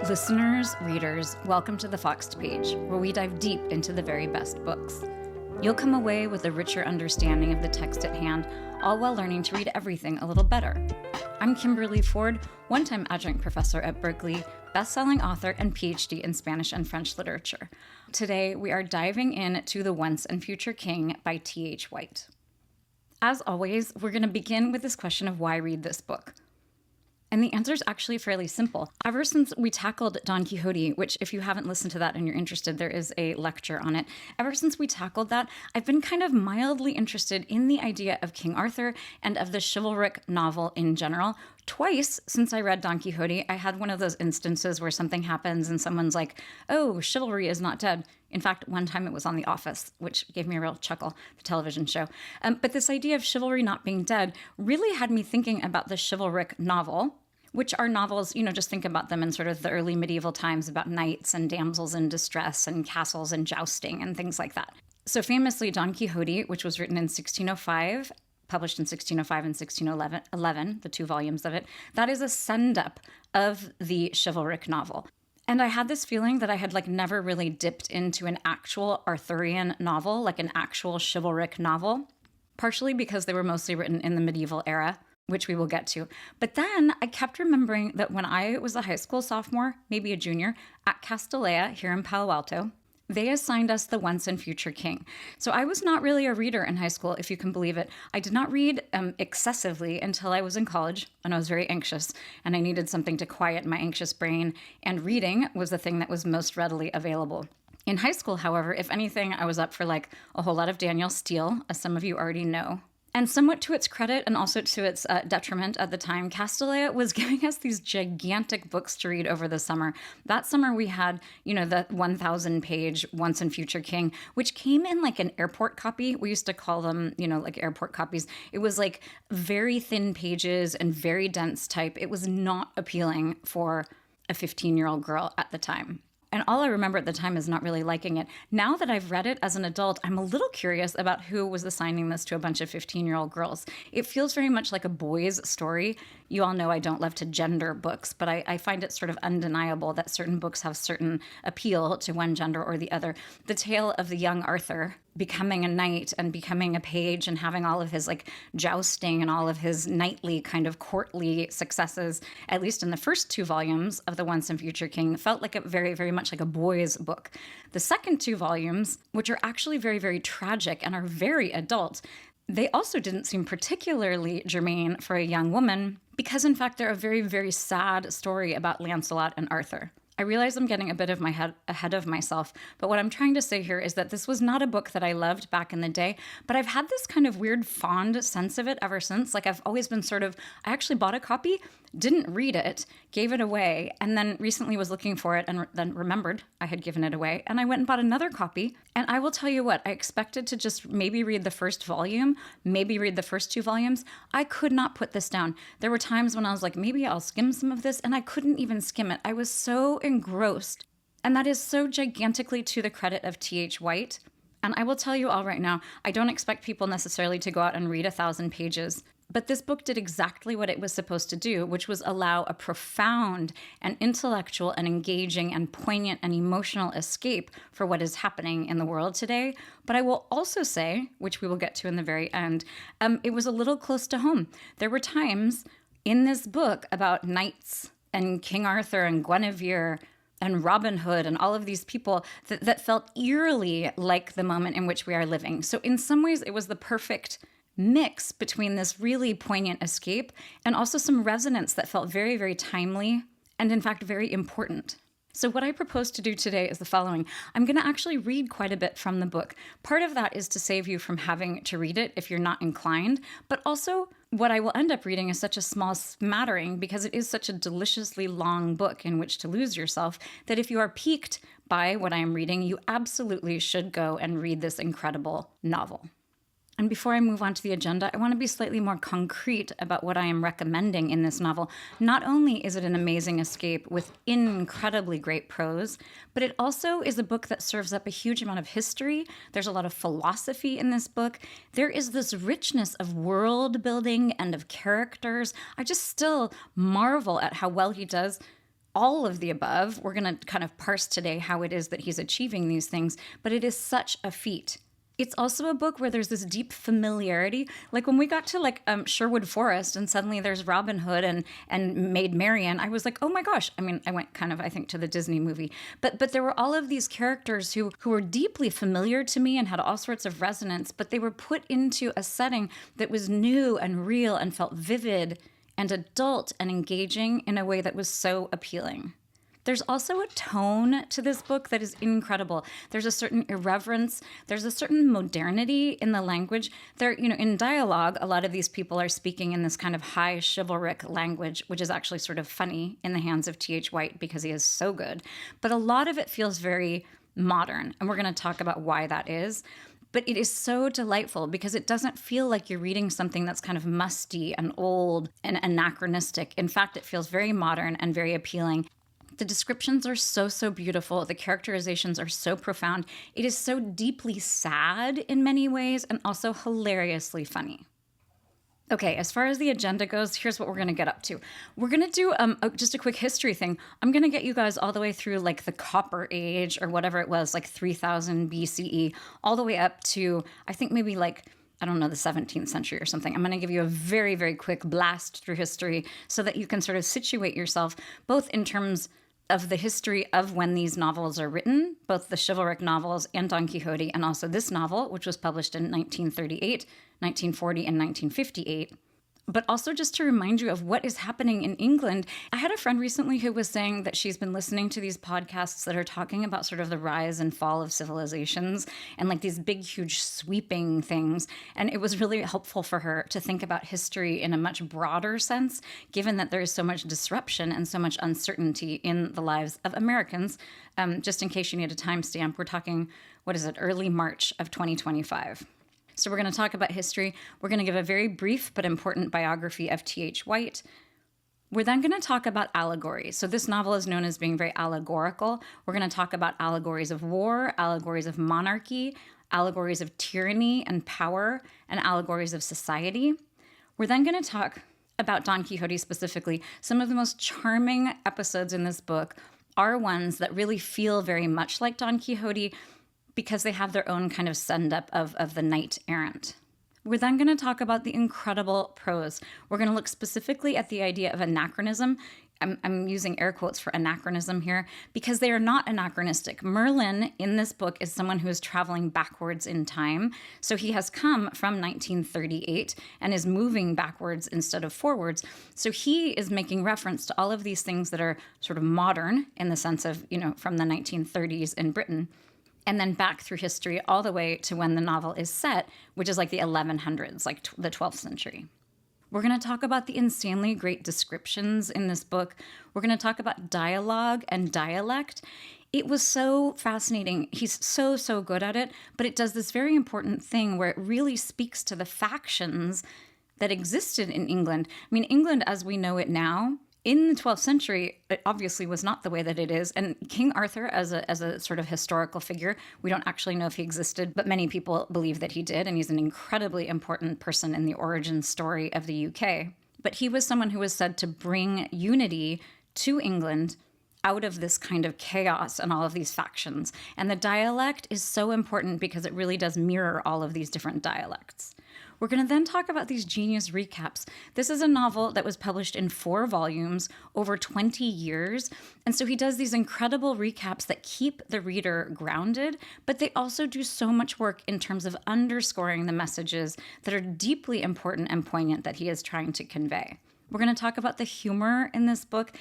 Listeners, readers, welcome to the Foxed Page, where we dive deep into the very best books. You'll come away with a richer understanding of the text at hand, all while learning to read everything a little better. I'm Kimberly Ford, one-time adjunct professor at Berkeley, best-selling author and PhD in Spanish and French literature. Today, we are diving into The Once and Future King by T.H. White. As always, we're going to begin with this question of why read this book. And the answer is actually fairly simple. Ever since we tackled Don Quixote, which if you haven't listened to that and you're interested, there is a lecture on it. Ever since we tackled that, I've been kind of mildly interested in the idea of King Arthur and of the chivalric novel in general. Twice since I read Don Quixote, I had one of those instances where something happens and someone's like, oh, chivalry is not dead. In fact, one time it was on The Office, which gave me a real chuckle, the television show. But this idea of chivalry not being dead really had me thinking about the chivalric novel, which are novels, just think about them in sort of the early medieval times about knights and damsels in distress and castles and jousting and things like that. So famously, Don Quixote, which was written in 1605, published in 1605 and 1611, the two volumes of it, that is a send-up of the chivalric novel. And I had this feeling that I had never really dipped into an actual Arthurian novel, like an actual chivalric novel, partially because they were mostly written in the medieval era, which we will get to. But then I kept remembering that when I was a high school sophomore, maybe a junior, at Castellea here in Palo Alto, they assigned us The Once and Future King. So I was not really a reader in high school, if you can believe it. I did not read excessively until I was in college, and I was very anxious, and I needed something to quiet my anxious brain, and reading was the thing that was most readily available. In high school, however, if anything, I was up for a whole lot of Daniel Steele, as some of you already know. And somewhat to its credit and also to its detriment at the time, Castellea was giving us these gigantic books to read over the summer. That summer we had, the 1,000-page Once and Future King, which came in an airport copy. We used to call them, airport copies. It was very thin pages and very dense type. It was not appealing for a 15-year-old girl at the time. And all I remember at the time is not really liking it. Now that I've read it as an adult, I'm a little curious about who was assigning this to a bunch of 15-year-old girls. It feels very much like a boy's story. You all know I don't love to gender books, but I find it sort of undeniable that certain books have certain appeal to one gender or the other. The tale of the young Arthur becoming a knight and becoming a page and having all of his jousting and all of his knightly kind of courtly successes, at least in the first two volumes of The Once and Future King, felt like a very, very much like a boy's book. The second two volumes, which are actually very, very tragic and are very adult, they also didn't seem particularly germane for a young woman because, in fact, they're a very, very sad story about Lancelot and Arthur. I realize I'm getting a bit of my head ahead of myself, but what I'm trying to say here is that this was not a book that I loved back in the day, but I've had this kind of weird fond sense of it ever since. I've always been I actually bought a copy, didn't read it, gave it away, and then recently was looking for it and then remembered I had given it away, and I went and bought another copy. And I will tell you what, I expected to just maybe read the first volume, maybe read the first two volumes. I could not put this down. There were times when I was like, maybe I'll skim some of this, and I couldn't even skim it. I was so engrossed. And that is so gigantically to the credit of T.H. White. And I will tell you all right now, I don't expect people necessarily to go out and read 1,000 pages. But this book did exactly what it was supposed to do, which was allow a profound and intellectual and engaging and poignant and emotional escape for what is happening in the world today. But I will also say, which we will get to in the very end, it was a little close to home. There were times in this book about knights and King Arthur and Guinevere and Robin Hood and all of these people that felt eerily like the moment in which we are living. So in some ways, it was the perfect mix between this really poignant escape and also some resonance that felt very, very timely and in fact very important. So what I propose to do today is the following. I'm going to actually read quite a bit from the book. Part of that is to save you from having to read it if you're not inclined, but also what I will end up reading is such a small smattering because it is such a deliciously long book in which to lose yourself that if you are piqued by what I am reading, you absolutely should go and read this incredible novel. And before I move on to the agenda, I want to be slightly more concrete about what I am recommending in this novel. Not only is it an amazing escape with incredibly great prose, but it also is a book that serves up a huge amount of history. There's a lot of philosophy in this book. There is this richness of world building and of characters. I just still marvel at how well he does all of the above. We're going to kind of parse today how it is that he's achieving these things, but it is such a feat. It's also a book where there's this deep familiarity. Like when we got to Sherwood Forest and suddenly there's Robin Hood and Maid Marian, I was like, oh my gosh. I mean, I went kind of, I think, to the Disney movie. But there were all of these characters who were deeply familiar to me and had all sorts of resonance, but they were put into a setting that was new and real and felt vivid and adult and engaging in a way that was so appealing. There's also a tone to this book that is incredible. There's a certain irreverence. There's a certain modernity in the language. In dialogue, a lot of these people are speaking in this kind of high chivalric language, which is actually sort of funny in the hands of T.H. White because he is so good. But a lot of it feels very modern, and we're going to talk about why that is. But it is so delightful because it doesn't feel like you're reading something that's kind of musty and old and anachronistic. In fact, it feels very modern and very appealing. The descriptions are so beautiful. The characterizations are so profound. It is so deeply sad in many ways and also hilariously funny. Okay, as far as the agenda goes, here's what we're going to get up to. We're going to do just a quick history thing. I'm going to get you guys all the way through like the Copper Age or whatever it was, like 3000 BCE, all the way up to, I think maybe the 17th century or something. I'm going to give you a very, very quick blast through history so that you can sort of situate yourself both in terms of the history of when these novels are written, both the chivalric novels and Don Quixote, and also this novel, which was published in 1938, 1940, and 1958. But also just to remind you of what is happening in England. I had a friend recently who was saying that she's been listening to these podcasts that are talking about sort of the rise and fall of civilizations and like these big, huge sweeping things. And it was really helpful for her to think about history in a much broader sense, given that there is so much disruption and so much uncertainty in the lives of Americans. Just in case you need a timestamp, we're talking, early March of 2025. So we're going to talk about history. We're going to give a very brief but important biography of T.H. White. We're then going to talk about allegories. So this novel is known as being very allegorical. We're going to talk about allegories of war, allegories of monarchy, allegories of tyranny and power, and allegories of society. We're then going to talk about Don Quixote specifically. Some of the most charming episodes in this book are ones that really feel very much like Don Quixote, because they have their own kind of send-up of the knight errant. We're then going to talk about the incredible prose. We're going to look specifically at the idea of anachronism. I'm using air quotes for anachronism here because they are not anachronistic. Merlin in this book is someone who is traveling backwards in time. So he has come from 1938 and is moving backwards instead of forwards. So he is making reference to all of these things that are sort of modern in the sense of, from the 1930s in Britain, and then back through history all the way to when the novel is set, which is like the 1100s, like the 12th century. We're going to talk about the insanely great descriptions in this book. We're going to talk about dialogue and dialect. It was so fascinating. He's so good at it, but it does this very important thing where it really speaks to the factions that existed in England. I mean, England as we know it now, in the 12th century, it obviously was not the way that it is. And King Arthur, as a sort of historical figure, we don't actually know if he existed, but many people believe that he did. And he's an incredibly important person in the origin story of the UK. But he was someone who was said to bring unity to England out of this kind of chaos and all of these factions. And the dialect is so important because it really does mirror all of these different dialects. We're going to then talk about these genius recaps. This is a novel that was published in 4 volumes over 20 years. And so he does these incredible recaps that keep the reader grounded, but they also do so much work in terms of underscoring the messages that are deeply important and poignant that he is trying to convey. We're going to talk about the humor in this book.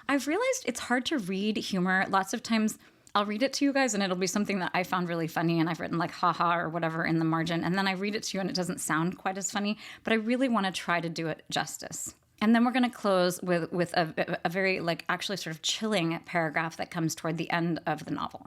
I've realized it's hard to read humor. Lots of times I'll read it to you guys and it'll be something that I found really funny and I've written like haha or whatever in the margin. And then I read it to you and it doesn't sound quite as funny, but I really want to try to do it justice. And then we're going to close with a very actually sort of chilling paragraph that comes toward the end of the novel.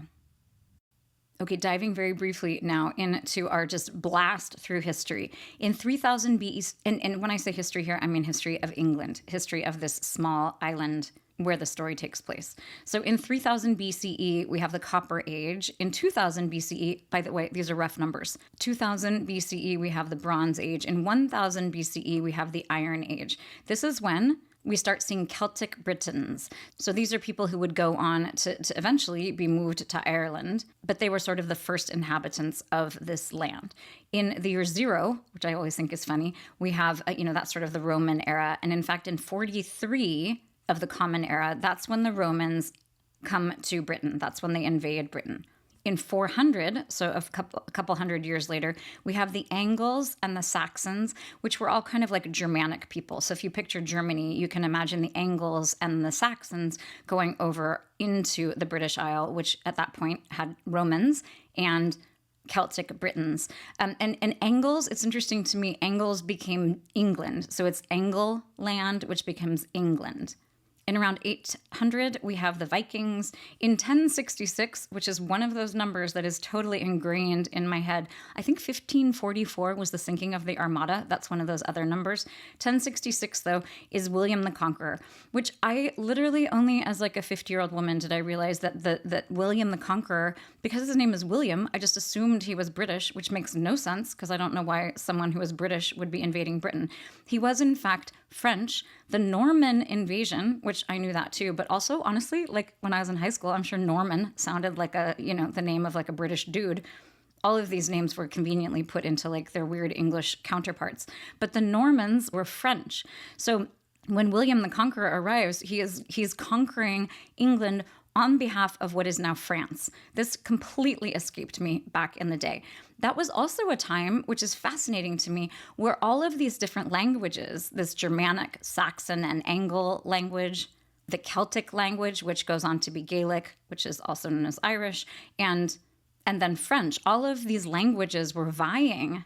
Okay, diving very briefly now into our just blast through history. In 3000 BE, and when I say history here, I mean history of England, history of this small island where the story takes place. So in 3000 BCE, we have the Copper Age. In 2000 BCE, by the way, these are rough numbers. 2000 BCE, we have the Bronze Age. In 1000 BCE, we have the Iron Age. This is when we start seeing Celtic Britons. So these are people who would go on to eventually be moved to Ireland, but they were sort of the first inhabitants of this land. In the year 0, which I always think is funny, we have, that's sort of the Roman era. And in fact, in 43 of the Common Era, that's when the Romans come to Britain. That's when they invade Britain. In 400, so a couple hundred years later, we have the Angles and the Saxons, which were all kind of like Germanic people. So if you picture Germany, you can imagine the Angles and the Saxons going over into the British Isle, which at that point had Romans and Celtic Britons. And Angles, it's interesting to me, Angles became England. So it's Angle land, which becomes England. In around 800, we have the Vikings. In 1066, which is one of those numbers that is totally ingrained in my head, I think 1544 was the sinking of the Armada. That's one of those other numbers. 1066, though, is William the Conqueror, which I literally only as like a 50-year-old woman did I realize that William the Conqueror, because his name is William, I just assumed he was British, which makes no sense because I don't know why someone who is British would be invading Britain. He was, in fact, French. The Norman invasion, which I knew that too, but also honestly, like when I was in high school, I'm sure Norman sounded like the name of like a British dude. All of these names were conveniently put into like their weird English counterparts. But the Normans were French. So when William the Conqueror arrives, he's conquering England on behalf of what is now France. This completely escaped me back in the day. That was also a time, which is fascinating to me, where all of these different languages, this Germanic, Saxon, and Angle language, the Celtic language, which goes on to be Gaelic, which is also known as Irish, and then French, all of these languages were vying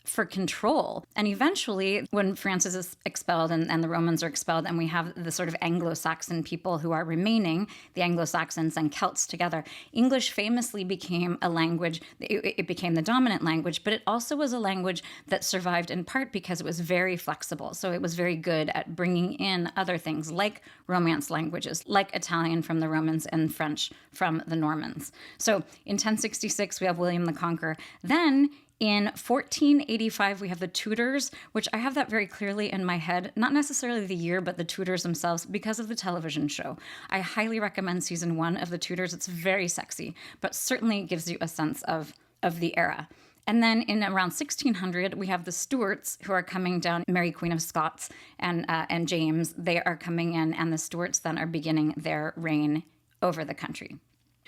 for control. And eventually, when France is expelled and the Romans are expelled, and we have the sort of Anglo-Saxon people who are remaining, the Anglo-Saxons and Celts together, English famously became a language, it became the dominant language, but it also was a language that survived in part because it was very flexible. So it was very good at bringing in other things like Romance languages, like Italian from the Romans and French from the Normans. So in 1066, we have William the Conqueror. Then in 1485, we have the Tudors, which I have that very clearly in my head, not necessarily the year, but the Tudors themselves because of the television show. I highly recommend season 1 of the Tudors. It's very sexy, but certainly gives you a sense of the era. And then in around 1600, we have the Stuarts who are coming down, Mary Queen of Scots and James. They are coming in, and the Stuarts then are beginning their reign over the country.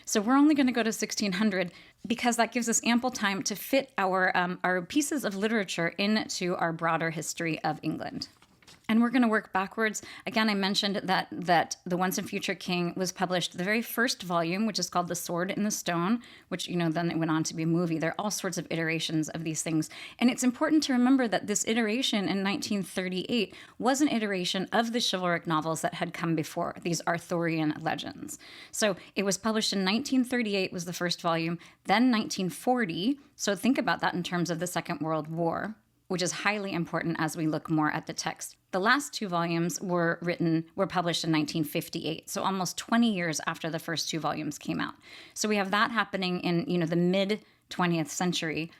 So we're only going to go to 1600 because that gives us ample time to fit our pieces of literature into our broader history of England. And we're going to work backwards. Again, I mentioned that The Once and Future King was published, the very first volume, which is called The Sword in the Stone, which, then it went on to be a movie. There are all sorts of iterations of these things. And it's important to remember that this iteration in 1938 was an iteration of the chivalric novels that had come before, these Arthurian legends. So it was published in 1938 was the first volume, then 1940. So think about that in terms of the Second World War, which is highly important as we look more at the text. The last 2 volumes were published in 1958, so almost 20 years after the first 2 volumes came out. So we have that happening in, the mid-20th century.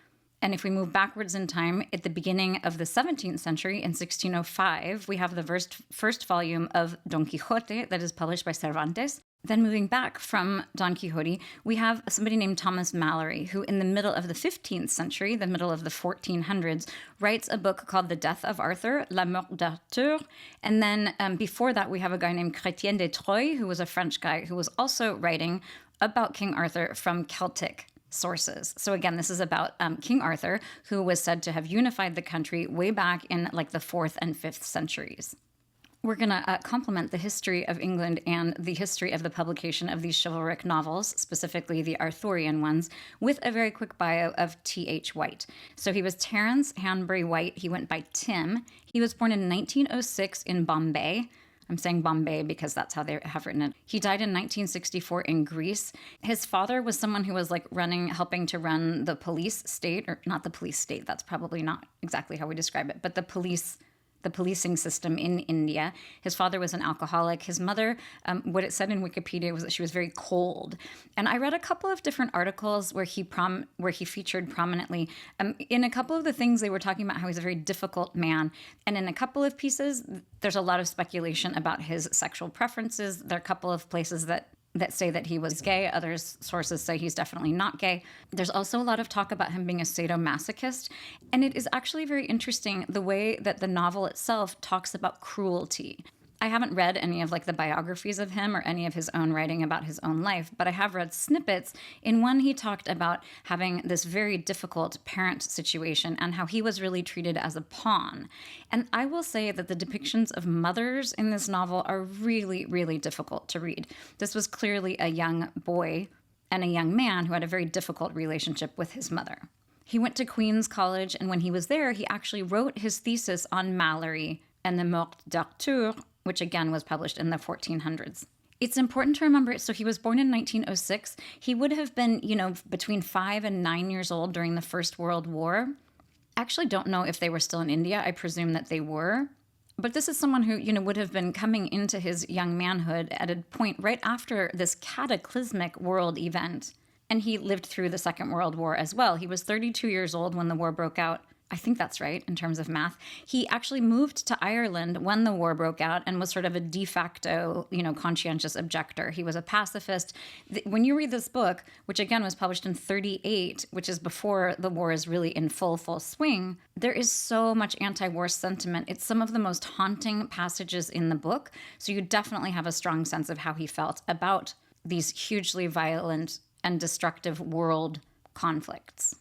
And if we move backwards in time, at the beginning of the 17th century, in 1605, we have the first volume of Don Quixote that is published by Cervantes. Then moving back from Don Quixote, we have somebody named Thomas Malory, who in the middle of the 15th century, the middle of the 1400s, writes a book called The Death of Arthur, La Mort d'Arthur. And then before that, we have a guy named Chrétien de Troyes, who was a French guy, who was also writing about King Arthur from Celtic sources. So again, this is about King Arthur, who was said to have unified the country way back in like the 4th and 5th centuries. We're going to complement the history of England and the history of the publication of these chivalric novels, specifically the Arthurian ones, with a very quick bio of T.H. White. So he was Terence Hanbury White. He went by Tim. He was born in 1906 in Bombay. I'm saying Bombay because that's how they have written it. He died in 1964 in Greece. His father was someone who was like helping to run the police state, or not the police state. That's probably not exactly how we describe it, but the police the policing system in India. His father was an alcoholic. His mother, what it said in Wikipedia was that she was very cold. And I read a couple of different articles where he featured prominently. In a couple of the things, they were talking about how he's a very difficult man. And in a couple of pieces, there's a lot of speculation about his sexual preferences. There are a couple of places that say that he was gay. Other sources say he's definitely not gay. There's also a lot of talk about him being a sadomasochist. And it is actually very interesting the way that the novel itself talks about cruelty. I haven't read any of the biographies of him or any of his own writing about his own life, but I have read snippets. In one, he talked about having this very difficult parent situation and how he was really treated as a pawn. And I will say that the depictions of mothers in this novel are really, really difficult to read. This was clearly a young boy and a young man who had a very difficult relationship with his mother. He went to Queen's College, and when he was there, he actually wrote his thesis on Malory and the Morte d'Arthur, which again was published in the 1400s. It's important to remember, so he was born in 1906. He would have been, between 5 and 9 years old during the First World War. I actually don't know if they were still in India. I presume that they were. But this is someone who, would have been coming into his young manhood at a point right after this cataclysmic world event. And he lived through the Second World War as well. He was 32 years old when the war broke out. I think that's right in terms of math. He actually moved to Ireland when the war broke out and was sort of a de facto, conscientious objector. He was a pacifist. When you read this book, which again was published in 1938, which is before the war is really in full swing, there is so much anti-war sentiment. It's some of the most haunting passages in the book. So you definitely have a strong sense of how he felt about these hugely violent and destructive world conflicts.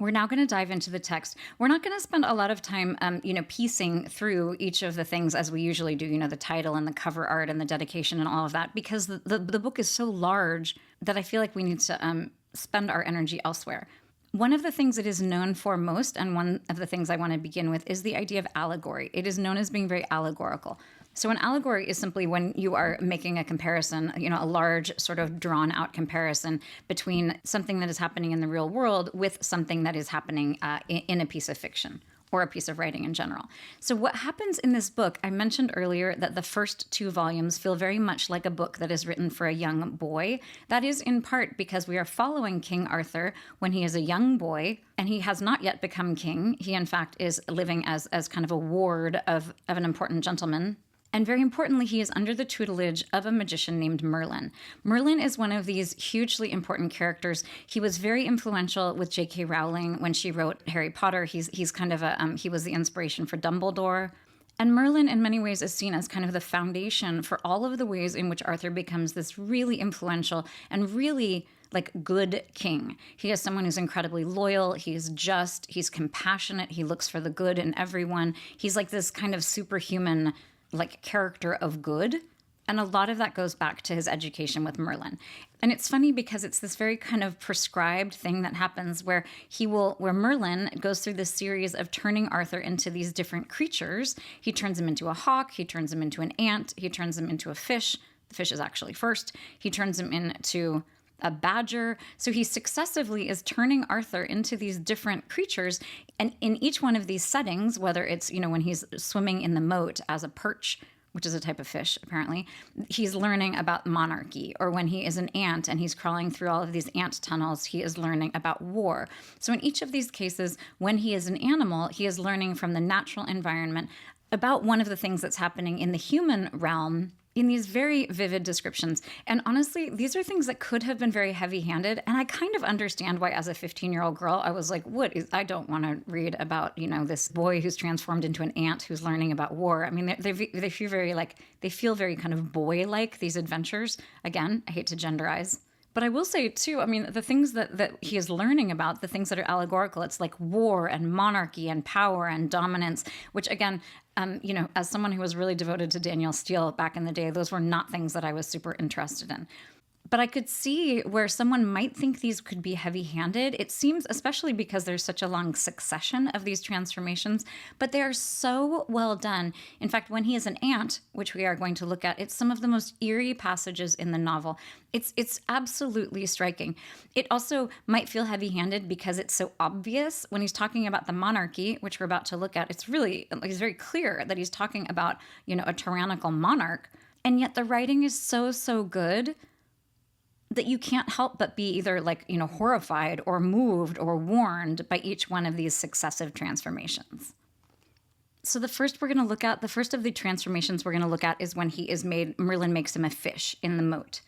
We're now going to dive into the text. We're not going to spend a lot of time, piecing through each of the things as we usually do, the title and the cover art and the dedication and all of that, because the book is so large that I feel like we need to spend our energy elsewhere. One of the things it is known for most, and one of the things I want to begin with, is the idea of allegory. It is known as being very allegorical. So an allegory is simply when you are making a comparison, a large sort of drawn out comparison between something that is happening in the real world with something that is happening in a piece of fiction or a piece of writing in general. So what happens in this book, I mentioned earlier that the first 2 volumes feel very much like a book that is written for a young boy. That is in part because we are following King Arthur when he is a young boy, and he has not yet become king. He, in fact, is living as kind of a ward of an important gentleman. And very importantly, he is under the tutelage of a magician named Merlin. Merlin is one of these hugely important characters. He was very influential with J.K. Rowling when she wrote Harry Potter. He's kind of he was the inspiration for Dumbledore. And Merlin, in many ways, is seen as kind of the foundation for all of the ways in which Arthur becomes this really influential and really good king. He is someone who's incredibly loyal. He's just, he's compassionate. He looks for the good in everyone. He's this kind of superhuman character of good. And a lot of that goes back to his education with Merlin. And it's funny because it's this very kind of prescribed thing that happens where Merlin goes through this series of turning Arthur into these different creatures. He turns him into a hawk. He turns him into an ant. He turns him into a fish. The fish is actually first. He turns him into a badger. So he successively is turning Arthur into these different creatures. And in each one of these settings, whether it's, when he's swimming in the moat as a perch, which is a type of fish, apparently, he's learning about monarchy. Or when he is an ant and he's crawling through all of these ant tunnels, he is learning about war. So in each of these cases, when he is an animal, he is learning from the natural environment about one of the things that's happening in the human realm in these very vivid descriptions. And honestly, these are things that could have been very heavy-handed. And I kind of understand why, as a 15-year-old girl, I was like, I don't want to read about, this boy who's transformed into an ant who's learning about war. I mean, they feel very kind of boy-like, these adventures. Again, I hate to genderize. But I will say, too, I mean, the things that he is learning about, the things that are allegorical, it's like war and monarchy and power and dominance, which, again, as someone who was really devoted to Danielle Steele back in the day, those were not things that I was super interested in. But I could see where someone might think these could be heavy-handed. It seems, especially because there's such a long succession of these transformations, but they are so well done. In fact, when he is an ant, which we are going to look at, it's some of the most eerie passages in the novel. It's absolutely striking. It also might feel heavy-handed because it's so obvious when he's talking about the monarchy, which we're about to look at. It's very clear that he's talking about, a tyrannical monarch. And yet the writing is so, so good that you can't help but be either horrified or moved or warned by each one of these successive transformations. So the first of the transformations we're going to look at is when Merlin makes him a fish in the moat.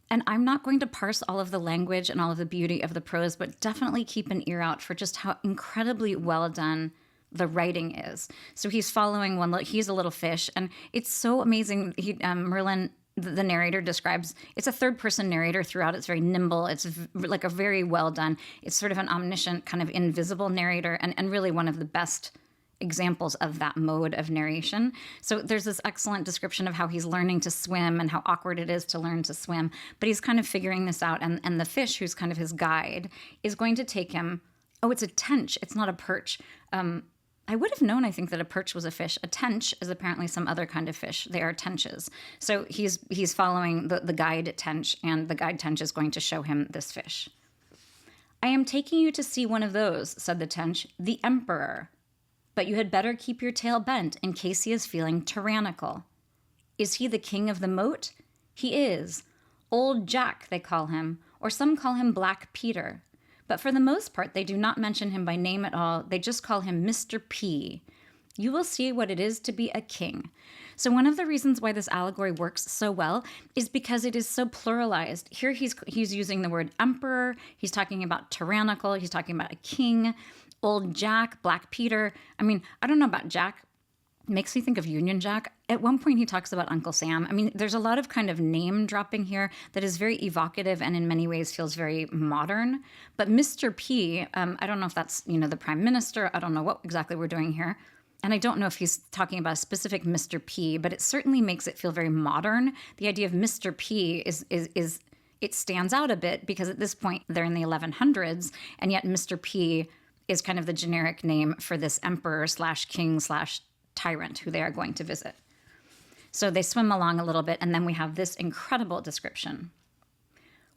And I'm not going to parse all of the language and all of the beauty of the prose, but definitely keep an ear out for just how incredibly well done the writing is. So he's following he's a little fish, and it's so amazing. Merlin, the narrator, describes, it's a third-person narrator throughout. It's very nimble. It's like a very well done. It's sort of an omniscient, kind of invisible narrator, and really one of the best examples of that mode of narration. So there's this excellent description of how he's learning to swim and how awkward it is to learn to swim, but he's kind of figuring this out, and the fish, who's kind of his guide, is going to take him. Oh, it's a tench. It's not a perch. I would have known, I think, that a perch was a fish. A tench is apparently some other kind of fish. They are tenches. So he's following the guide tench, and the guide tench is going to show him this fish. "I am taking you to see one of those," said the tench, "the emperor. But you had better keep your tail bent in case he is feeling tyrannical." "Is he the king of the moat?" "He is. Old Jack, they call him, or some call him Black Peter. But for the most part, they do not mention him by name at all. They just call him Mr. P. You will see what it is to be a king." So one of the reasons why this allegory works so well is because it is so pluralized. Here he's using the word emperor. He's talking about tyrannical. He's talking about a king. Old Jack, Black Peter. I mean, I don't know about Jack. It makes me think of Union Jack. At one point, he talks about Uncle Sam. I mean, there's a lot of kind of name dropping here that is very evocative and in many ways feels very modern. But Mr. P, I don't know if that's, the prime minister. I don't know what exactly we're doing here. And I don't know if he's talking about a specific Mr. P, but it certainly makes it feel very modern. The idea of Mr. P is it stands out a bit because at this point, they're in the 1100s, and yet Mr. P is kind of the generic name for this emperor / king / tyrant who they are going to visit. So they swim along a little bit, and then we have this incredible description.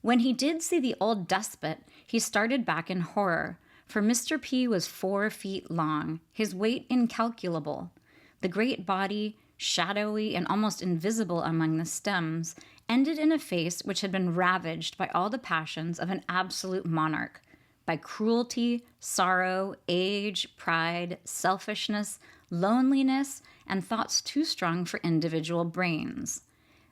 "When he did see the old despot, he started back in horror, for Mr. P was 4 feet long, his weight incalculable. The great body, shadowy and almost invisible among the stems, ended in a face which had been ravaged by all the passions of an absolute monarch, by cruelty, sorrow, age, pride, selfishness, loneliness, and thoughts too strong for individual brains.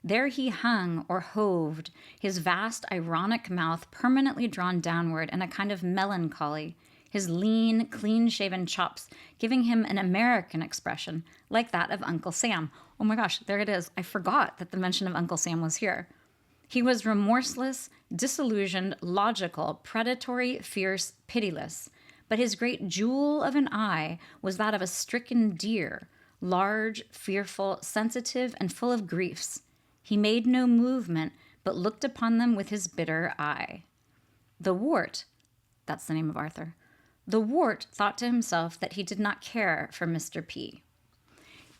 There he hung or hoved, his vast ironic mouth permanently drawn downward in a kind of melancholy, his lean, clean-shaven chops giving him an American expression, like that of Uncle Sam." Oh my gosh, there it is. I forgot that the mention of Uncle Sam was here. "He was remorseless, disillusioned, logical, predatory, fierce, pitiless. But his great jewel of an eye was that of a stricken deer, large, fearful, sensitive, and full of griefs. He made no movement, but looked upon them with his bitter eye. The wart," that's the name of Arthur, "the wart thought to himself that he did not care for Mr. P."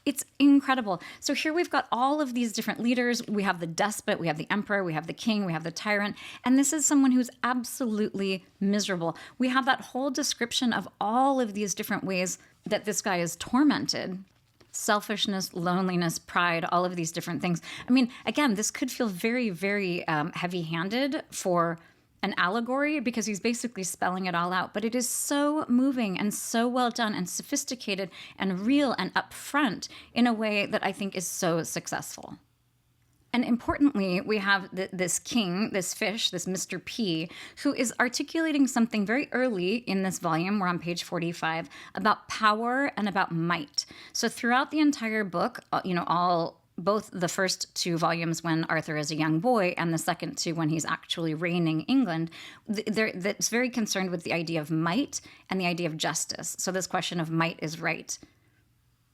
It's incredible. So here we've got all of these different leaders. We have the despot, we have the emperor, we have the king, we have the tyrant. And this is someone who's absolutely miserable. We have that whole description of all of these different ways that this guy is tormented. Selfishness, loneliness, pride, all of these different things. I mean, again, this could feel very, very heavy-handed for an allegory because he's basically spelling it all out. But it is so moving and so well done and sophisticated and real and upfront in a way that I think is so successful. And importantly, we have this king, this fish, this Mr. P, who is articulating something very early in this volume, we're on page 45, about power and about might. So throughout the entire book, both the first 2 volumes when Arthur is a young boy and the second 2 when he's actually reigning England, that's very concerned with the idea of might and the idea of justice. So this question of might is right,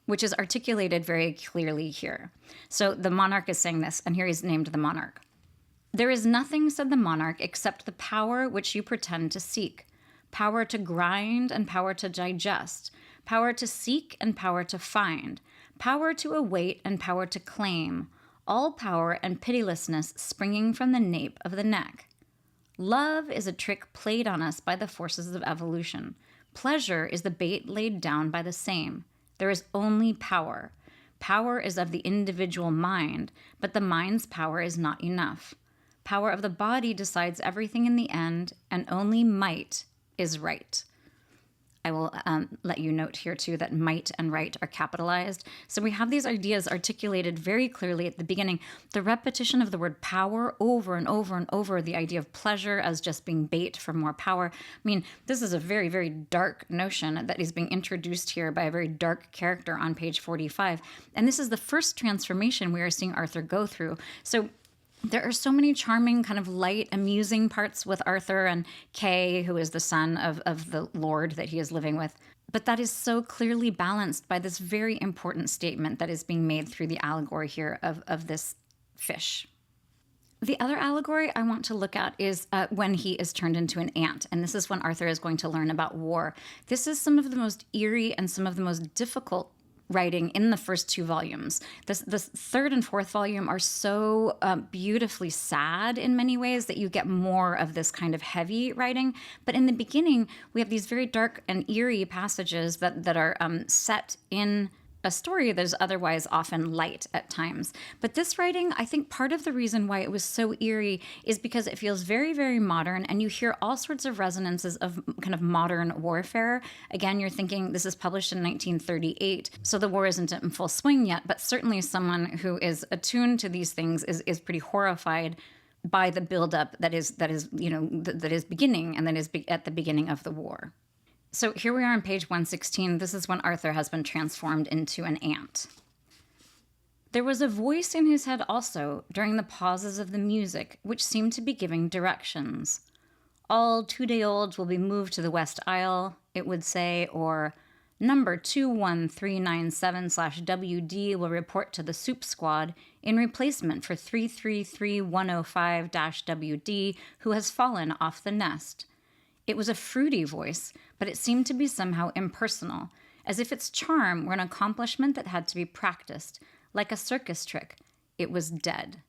which is articulated very clearly here. So the monarch is saying this, and here he's named the monarch. "There is nothing," said the monarch, "except the power which you pretend to seek. Power to grind and power to digest. Power to seek and power to find. Power to await and power to claim. All power and pitilessness springing from the nape of the neck. Love is a trick played on us by the forces of evolution. Pleasure is the bait laid down by the same. There is only power. Power is of the individual mind, but the mind's power is not enough. Power of the body decides everything in the end, and only might is right." I will let you note here, too, that might and right are capitalized. So we have these ideas articulated very clearly at the beginning. The repetition of the word power over and over and over, the idea of pleasure as just being bait for more power. I mean, this is a very, very dark notion that is being introduced here by a very dark character on page 45. And this is the first transformation we are seeing Arthur go through. So there are so many charming, kind of light, amusing parts with Arthur and Kay, who is the son of the lord that he is living with. But that is so clearly balanced by this very important statement that is being made through the allegory here of this fish. The other allegory I want to look at is when he is turned into an ant. And this is when Arthur is going to learn about war. This is some of the most eerie and some of the most difficult writing in the first two volumes. This third and fourth volume are so beautifully sad in many ways that you get more of this kind of heavy writing. But in the beginning, we have these very dark and eerie passages that are set in a story that is otherwise often light at times. But this writing, I think part of the reason why it was so eerie is because it feels very, very modern, and you hear all sorts of resonances of kind of modern warfare. Again, you're thinking this is published in 1938, so the war isn't in full swing yet, but certainly someone who is attuned to these things is pretty horrified by the buildup that is beginning and that is at the beginning of the war. So here we are on page 116. This is when Arthur has been transformed into an ant. "There was a voice in his head also during the pauses of the music, which seemed to be giving directions. 'All 2-day-olds will be moved to the West Isle,' it would say, or 'Number 21397/WD will report to the soup squad in replacement for 333105-WD who has fallen off the nest.' It was a fruity voice, but it seemed to be somehow impersonal, as if its charm were an accomplishment that had to be practiced, like a circus trick. It was dead."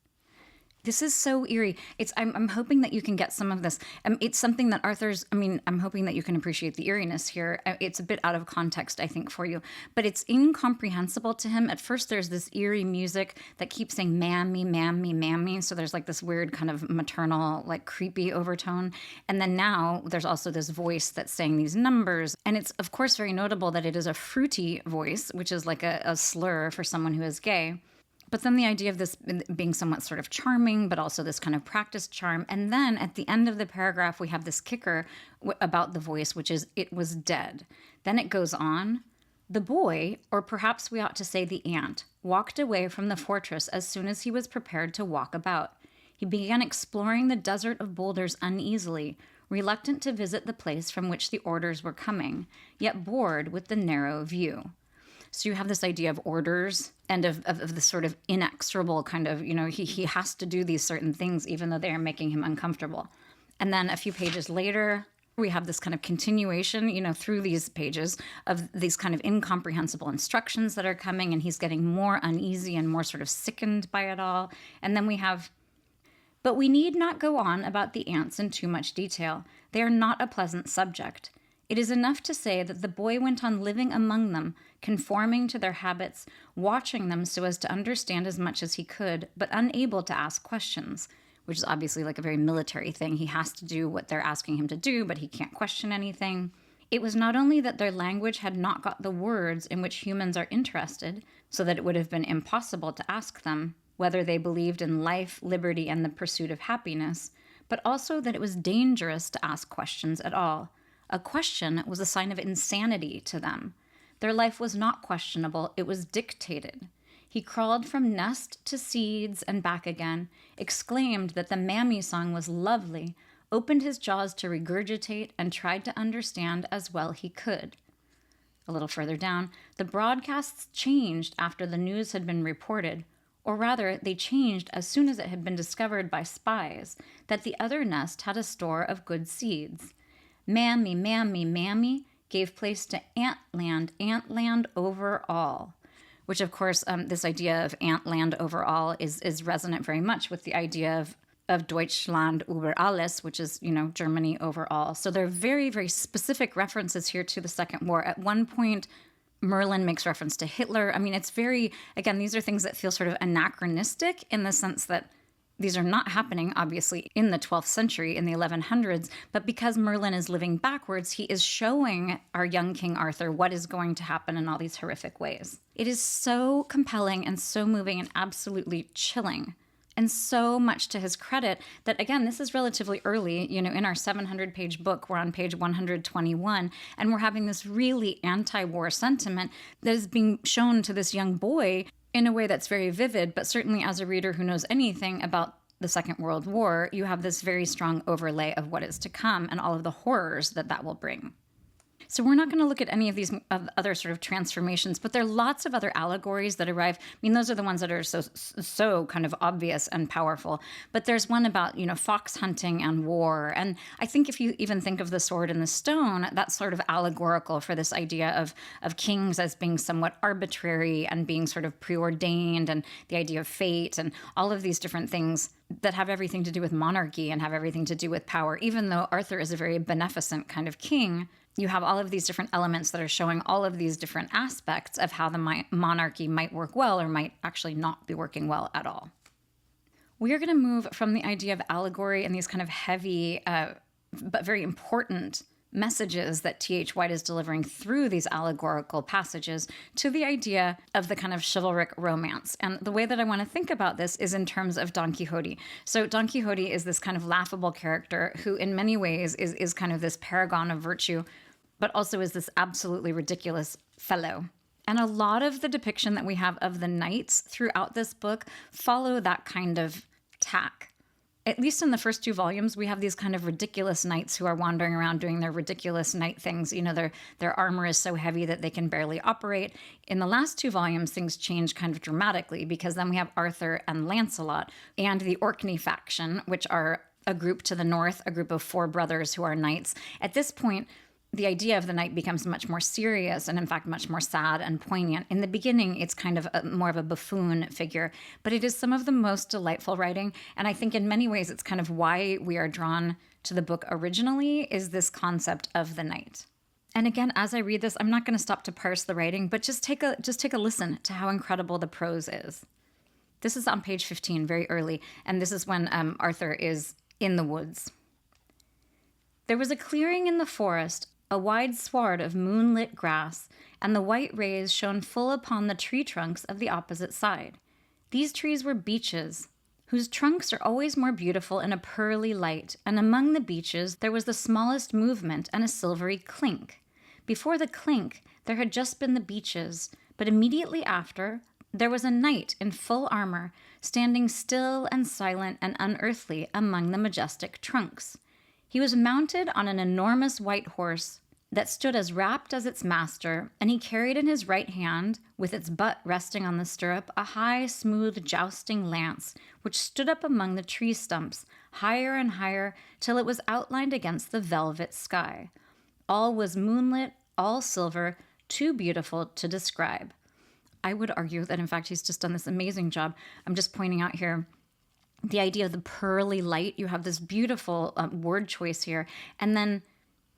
This is so eerie. I'm hoping that you can get some of this. It's something that I'm hoping that you can appreciate the eeriness here. It's a bit out of context, I think, for you. But it's incomprehensible to him. At first, there's this eerie music that keeps saying, "Mammy, mammy, mammy." So there's like this weird kind of maternal, like creepy overtone. And then now there's also this voice that's saying these numbers. And it's, of course, very notable that it is a fruity voice, which is like a slur for someone who is gay. But then the idea of this being somewhat sort of charming, but also this kind of practiced charm. And then at the end of the paragraph, we have this kicker about the voice, which is, "It was dead." Then it goes on. "The boy, or perhaps we ought to say the ant, walked away from the fortress as soon as he was prepared to walk about. He began exploring the desert of boulders uneasily, reluctant to visit the place from which the orders were coming, yet bored with the narrow view." So you have this idea of orders and of the sort of inexorable kind of, he has to do these certain things even though they are making him uncomfortable. And then a few pages later, we have this kind of continuation, through these pages of these kind of incomprehensible instructions that are coming, and he's getting more uneasy and more sort of sickened by it all. And then we have, "But we need not go on about the ants in too much detail. They are not a pleasant subject. It is enough to say that the boy went on living among them, conforming to their habits, watching them so as to understand as much as he could, but unable to ask questions," which is obviously like a very military thing. He has to do what they're asking him to do, but he can't question anything. "It was not only that their language had not got the words in which humans are interested, so that it would have been impossible to ask them whether they believed in life, liberty, and the pursuit of happiness, but also that it was dangerous to ask questions at all. A question was a sign of insanity to them. Their life was not questionable, it was dictated. He crawled from nest to seeds and back again, exclaimed that the mammy song was lovely, opened his jaws to regurgitate, and tried to understand as well he could." A little further down, "The broadcasts changed after the news had been reported. Or rather, they changed as soon as it had been discovered by spies that the other nest had a store of good seeds. Mammy, mammy, mammy gave place to antland over all. Which, of course, this idea of antland over all is resonant very much with the idea of Deutschland über alles, which is, Germany overall. So there are very, very specific references here to the Second War. At one point, Merlin makes reference to Hitler. I mean, it's very, again, these are things that feel sort of anachronistic in the sense that these are not happening, obviously, in the 12th century, in the 1100s, but because Merlin is living backwards, he is showing our young King Arthur what is going to happen in all these horrific ways. It is so compelling and so moving and absolutely chilling. And so much to his credit that, again, this is relatively early, in our 700-page book, we're on page 121, and we're having this really anti-war sentiment that is being shown to this young boy in a way that's very vivid, but certainly as a reader who knows anything about the Second World War, you have this very strong overlay of what is to come and all of the horrors that will bring. So we're not going to look at any of these other sort of transformations, but there are lots of other allegories that arrive. I mean, those are the ones that are so kind of obvious and powerful. But there's one about, fox hunting and war. And I think if you even think of the sword and the stone, that's sort of allegorical for this idea of kings as being somewhat arbitrary and being sort of preordained, and the idea of fate and all of these different things that have everything to do with monarchy and have everything to do with power. Even though Arthur is a very beneficent kind of king, you have all of these different elements that are showing all of these different aspects of how the monarchy might work well or might actually not be working well at all. We are going to move from the idea of allegory and these kind of heavy but very important messages that T.H. White is delivering through these allegorical passages to the idea of the kind of chivalric romance. And the way that I want to think about this is in terms of Don Quixote. So Don Quixote is this kind of laughable character who in many ways is kind of this paragon of virtue, but also is this absolutely ridiculous fellow. And a lot of the depiction that we have of the knights throughout this book follow that kind of tack. At least in the first two volumes, we have these kind of ridiculous knights who are wandering around doing their ridiculous knight things. Their armor is so heavy that they can barely operate. In the last two volumes, things change kind of dramatically because then we have Arthur and Lancelot and the Orkney faction, which are a group to the north, a group of 4 brothers who are knights. At this point, the idea of the knight becomes much more serious and, in fact, much more sad and poignant. In the beginning, it's kind of more of a buffoon figure, but it is some of the most delightful writing. And I think in many ways, it's kind of why we are drawn to the book originally, is this concept of the knight. And again, as I read this, I'm not going to stop to parse the writing, but just take a listen to how incredible the prose is. This is on page 15, very early, and this is when Arthur is in the woods. There was a clearing in the forest, a wide sward of moonlit grass, and the white rays shone full upon the tree trunks of the opposite side. These trees were beeches, whose trunks are always more beautiful in a pearly light, and among the beeches there was the smallest movement and a silvery clink. Before the clink, there had just been the beeches, but immediately after, there was a knight in full armor, standing still and silent and unearthly among the majestic trunks. He was mounted on an enormous white horse that stood as rapt as its master, and he carried in his right hand, with its butt resting on the stirrup, a high, smooth, jousting lance, which stood up among the tree stumps, higher and higher, till it was outlined against the velvet sky. All was moonlit, all silver, too beautiful to describe. I would argue that, in fact, he's just done this amazing job. I'm just pointing out here the idea of the pearly light. You have this beautiful word choice here. And then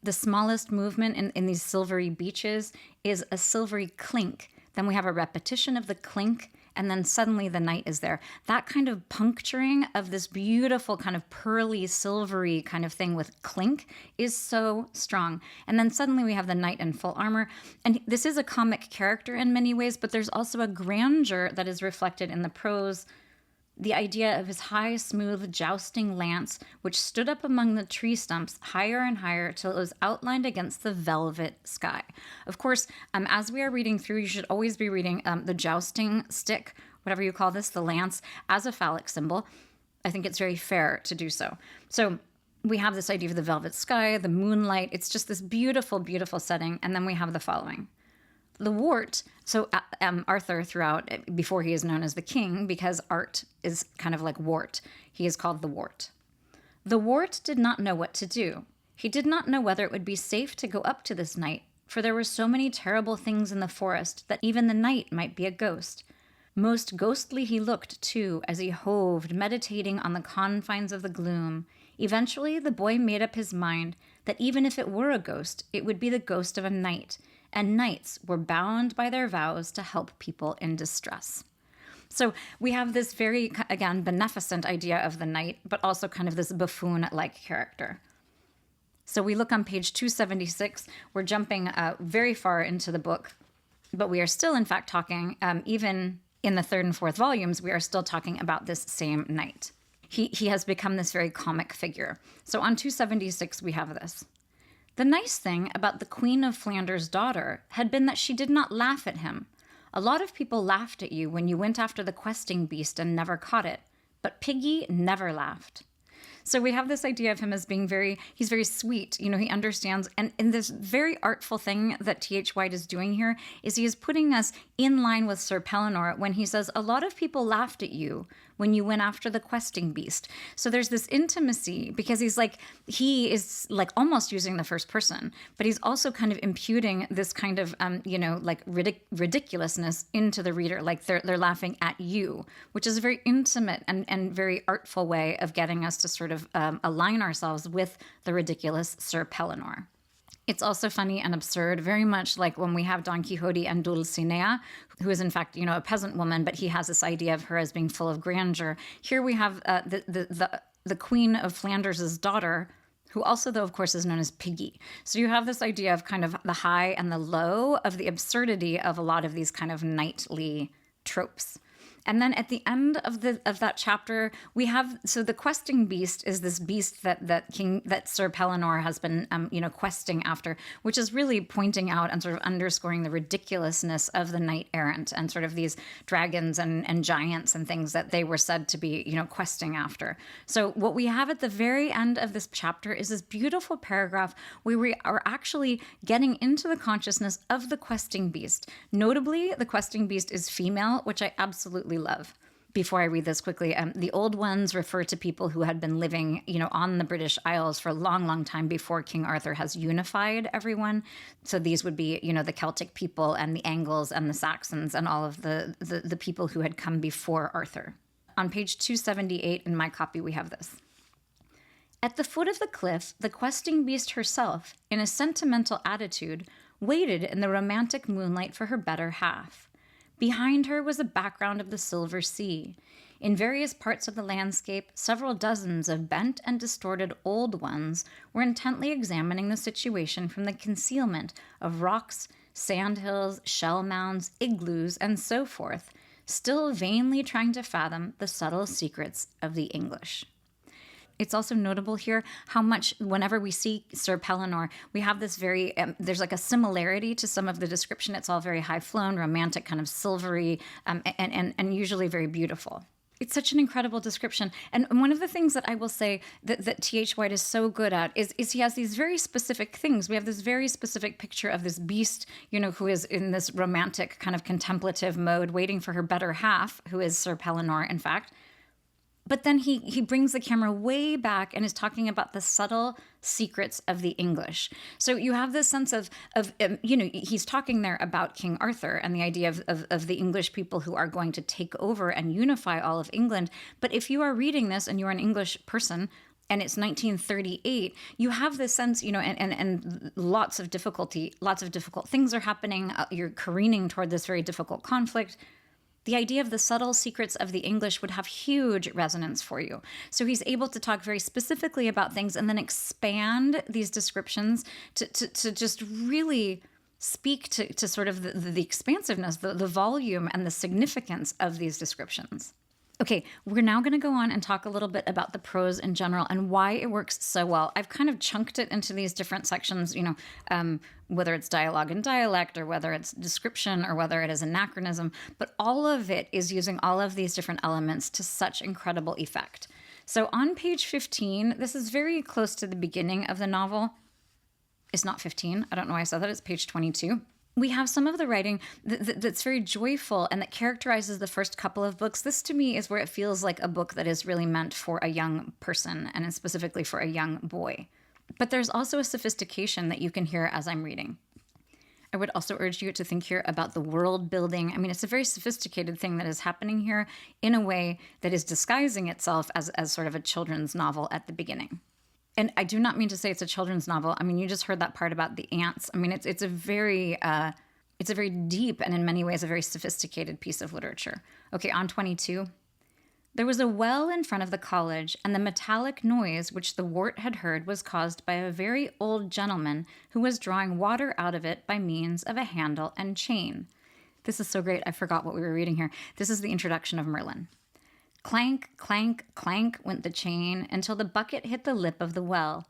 the smallest movement in these silvery beeches is a silvery clink. Then we have a repetition of the clink, and then suddenly the knight is there. That kind of puncturing of this beautiful kind of pearly, silvery kind of thing with clink is so strong. And then suddenly we have the knight in full armor. And this is a comic character in many ways, but there's also a grandeur that is reflected in the prose. The idea of his high, smooth, jousting lance, which stood up among the tree stumps higher and higher till it was outlined against the velvet sky. Of course, as we are reading through, you should always be reading the jousting stick, whatever you call this, the lance, as a phallic symbol. I think it's very fair to do so. So we have this idea of the velvet sky, the moonlight. It's just this beautiful, beautiful setting. And then we have the following. the wart, so Arthur throughout, before he is known as the king, because art is kind of like wart, he is called the wart. The wart did not know what to do. He did not know whether it would be safe to go up to this knight, for there were so many terrible things in the forest that even the knight might be a ghost. Most ghostly he looked, too, as he hoved, meditating on the confines of the gloom. Eventually, the boy made up his mind that even if it were a ghost, it would be the ghost of a knight, and knights were bound by their vows to help people in distress. So we have this very, again, beneficent idea of the knight, but also kind of this buffoon-like character. So we look on page 276. We're jumping very far into the book, but we are still, in fact, talking, even in the third and fourth volumes, we are still talking about this same knight. He has become this very comic figure. So on 276, we have this. The nice thing about the Queen of Flanders' daughter had been that she did not laugh at him. A lot of people laughed at you when you went after the questing beast and never caught it, but Piggy never laughed. So we have this idea of him as being he's very sweet. You know, he understands. And this very artful thing that T.H. White is doing here is he is putting us in line with Sir Pellinore when he says, a lot of people laughed at you when you went after the questing beast. So there's this intimacy because he is like almost using the first person, but he's also kind of imputing this kind of, ridiculousness into the reader. Like they're laughing at you, which is a very intimate and very artful way of getting us to sort of align ourselves with the ridiculous Sir Pellinore. It's also funny and absurd, very much like when we have Don Quixote and Dulcinea, who is in fact, a peasant woman, but he has this idea of her as being full of grandeur. Here we have the Queen of Flanders' daughter, who also, though, of course, is known as Piggy. So you have this idea of kind of the high and the low of the absurdity of a lot of these kind of knightly tropes. And then at the end of that chapter, we have, so the questing beast is this beast that Sir Pellinore has been questing after, which is really pointing out and sort of underscoring the ridiculousness of the knight errant and sort of these dragons and giants and things that they were said to be questing after. So what we have at the very end of this chapter is this beautiful paragraph where we are actually getting into the consciousness of the questing beast. Notably, the questing beast is female, which I absolutely love. Before I read this quickly, the old ones refer to people who had been living, on the British Isles for a long, long time before King Arthur has unified everyone. So these would be, the Celtic people and the Angles and the Saxons and all of the people who had come before Arthur. On page 278 in my copy, we have this. At the foot of the cliff, the questing beast herself, in a sentimental attitude, waited in the romantic moonlight for her better half. Behind her was a background of the silver sea. In various parts of the landscape, several dozens of bent and distorted old ones were intently examining the situation from the concealment of rocks, sandhills, shell mounds, igloos, and so forth, still vainly trying to fathom the subtle secrets of the English. It's also notable here how much, whenever we see Sir Pellinore, we have this very, there's like a similarity to some of the description. It's all very high-flown, romantic, kind of silvery, and usually very beautiful. It's such an incredible description. And one of the things that I will say that T.H. White is so good at is he has these very specific things. We have this very specific picture of this beast, who is in this romantic kind of contemplative mode, waiting for her better half, who is Sir Pellinore, in fact. But then he brings the camera way back and is talking about the subtle secrets of the English. So you have this sense of he's talking there about King Arthur and the idea of the English people who are going to take over and unify all of England. But if you are reading this and you're an English person, and it's 1938, you have this sense, and lots of difficult things are happening. You're careening toward this very difficult conflict. The idea of the subtle secrets of the English would have huge resonance for you. So he's able to talk very specifically about things and then expand these descriptions to just really speak to sort of the expansiveness, the volume and the significance of these descriptions. Okay, we're now going to go on and talk a little bit about the prose in general and why it works so well. I've kind of chunked it into these different sections, whether it's dialogue and dialect or whether it's description or whether it is anachronism, but all of it is using all of these different elements to such incredible effect. So on page 15, this is very close to the beginning of the novel. It's not 15. I don't know why I said that. It's page 22. We have some of the writing that's very joyful and that characterizes the first couple of books. This, to me, is where it feels like a book that is really meant for a young person, and specifically for a young boy. But there's also a sophistication that you can hear as I'm reading. I would also urge you to think here about the world building. I mean, it's a very sophisticated thing that is happening here in a way that is disguising itself as sort of a children's novel at the beginning. And I do not mean to say it's a children's novel. I mean, you just heard that part about the ants. I mean, it's a very deep and in many ways a very sophisticated piece of literature. Okay, on 22. There was a well in front of the college, and the metallic noise which the wart had heard was caused by a very old gentleman who was drawing water out of it by means of a handle and chain. This is so great, I forgot what we were reading here. This is the introduction of Merlin. Clank, clank, clank went the chain until the bucket hit the lip of the well.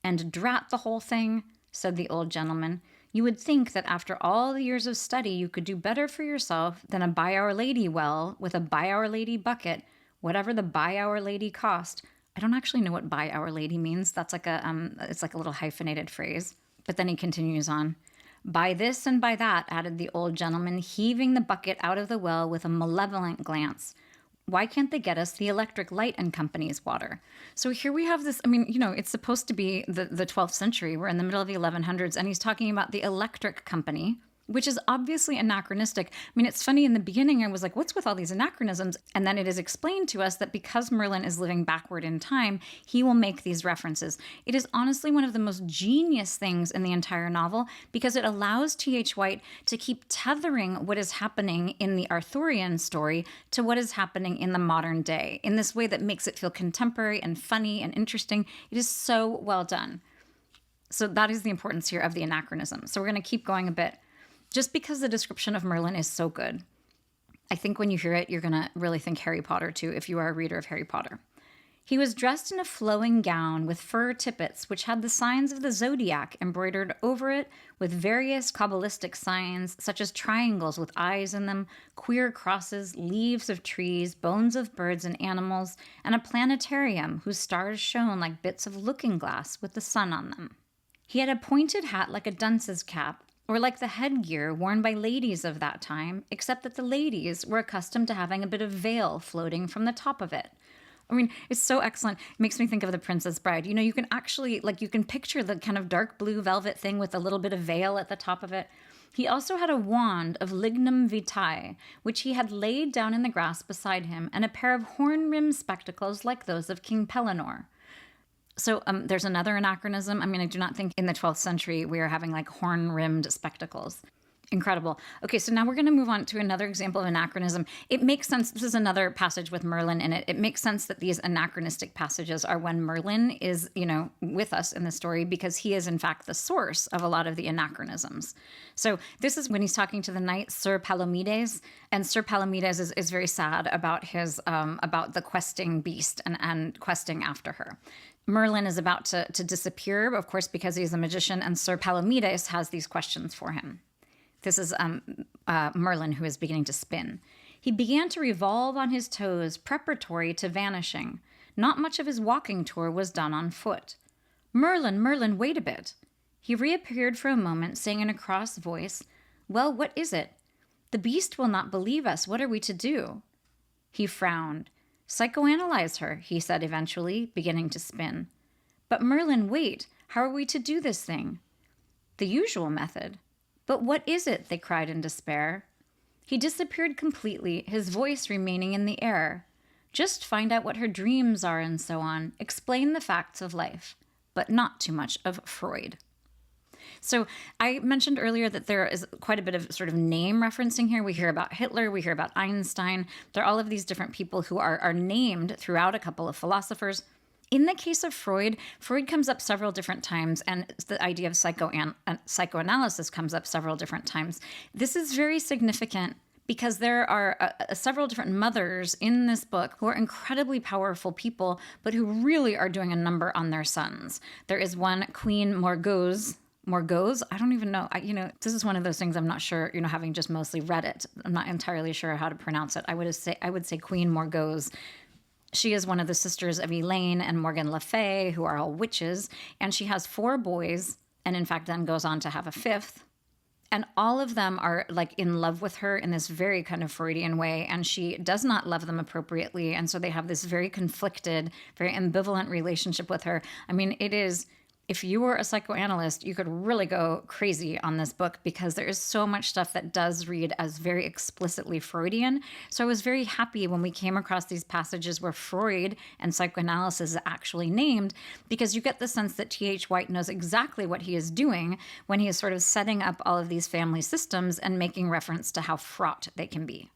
And drat the whole thing, said the old gentleman. You would think that after all the years of study you could do better for yourself than a By Our Lady well with a By Our Lady bucket, whatever the By Our Lady cost. I don't actually know what By Our Lady means. That's like it's like a little hyphenated phrase. But then he continues on. By this and by that, added the old gentleman, heaving the bucket out of the well with a malevolent glance. Why can't they get us the Electric Light and Company's water? So here we have this, I mean, it's supposed to be the 12th century. We're in the middle of the 1100s, and he's talking about the electric company, which is obviously anachronistic. I mean, it's funny, in the beginning I was like, what's with all these anachronisms? And then it is explained to us that because Merlin is living backward in time, he will make these references. It is honestly one of the most genius things in the entire novel because it allows T.H. White to keep tethering what is happening in the Arthurian story to what is happening in the modern day in this way that makes it feel contemporary and funny and interesting. It is so well done. So that is the importance here of the anachronism. So we're going to keep going a bit. Just because the description of Merlin is so good, I think when you hear it, you're going to really think Harry Potter too, if you are a reader of Harry Potter. He was dressed in a flowing gown with fur tippets, which had the signs of the zodiac embroidered over it with various Kabbalistic signs, such as triangles with eyes in them, queer crosses, leaves of trees, bones of birds and animals, and a planetarium whose stars shone like bits of looking-glass with the sun on them. He had a pointed hat like a dunce's cap, or like the headgear worn by ladies of that time, except that the ladies were accustomed to having a bit of veil floating from the top of it. I mean, it's so excellent. It makes me think of The Princess Bride. You can actually, you can picture the kind of dark blue velvet thing with a little bit of veil at the top of it. He also had a wand of lignum vitae, which he had laid down in the grass beside him, and a pair of horn-rimmed spectacles like those of King Pellinore. So there's another anachronism. I mean, I do not think in the 12th century we are having horn-rimmed spectacles. Incredible. Okay, so now we're going to move on to another example of anachronism. It makes sense. This is another passage with Merlin in it. It makes sense that these anachronistic passages are when Merlin is, with us in the story because he is, in fact, the source of a lot of the anachronisms. So this is when he's talking to the knight Sir Palomides, and Sir Palomides is very sad about his about the questing beast and questing after her. Merlin is about to disappear, of course, because he's a magician, and Sir Palomides has these questions for him. This is Merlin, who is beginning to spin. He began to revolve on his toes, preparatory to vanishing. Not much of his walking tour was done on foot. Merlin, Merlin, wait a bit. He reappeared for a moment, saying in a cross voice, Well, what is it? The beast will not believe us. What are we to do? He frowned. Psychoanalyze her, he said eventually, beginning to spin. But Merlin, wait. How are we to do this thing? The usual method. But what is it? They cried in despair. He disappeared completely, his voice remaining in the air. Just find out what her dreams are and so on. Explain the facts of life, but not too much of Freud. So I mentioned earlier that there is quite a bit of sort of name referencing here. We hear about Hitler, we hear about Einstein. There are all of these different people who are named throughout a couple of philosophers. In the case of Freud, Freud comes up several different times, and the idea of psychoanalysis comes up several different times. This is very significant because there are several different mothers in this book who are incredibly powerful people, but who really are doing a number on their sons. There is one, Queen Morgause. I don't even know. This is one of those things I'm not sure, having just mostly read it. I'm not entirely sure how to pronounce it. I would say Queen Morgause. She is one of the sisters of Elaine and Morgan Le Fay, who are all witches, and she has 4 boys, and in fact then goes on to have a 5th. And all of them are like in love with her in this very kind of Freudian way, and she does not love them appropriately. And so they have this very conflicted, very ambivalent relationship with her. I mean, it is, if you were a psychoanalyst, you could really go crazy on this book because there is so much stuff that does read as very explicitly Freudian. So I was very happy when we came across these passages where Freud and psychoanalysis is actually named, because you get the sense that T.H. White knows exactly what he is doing when he is sort of setting up all of these family systems and making reference to how fraught they can be.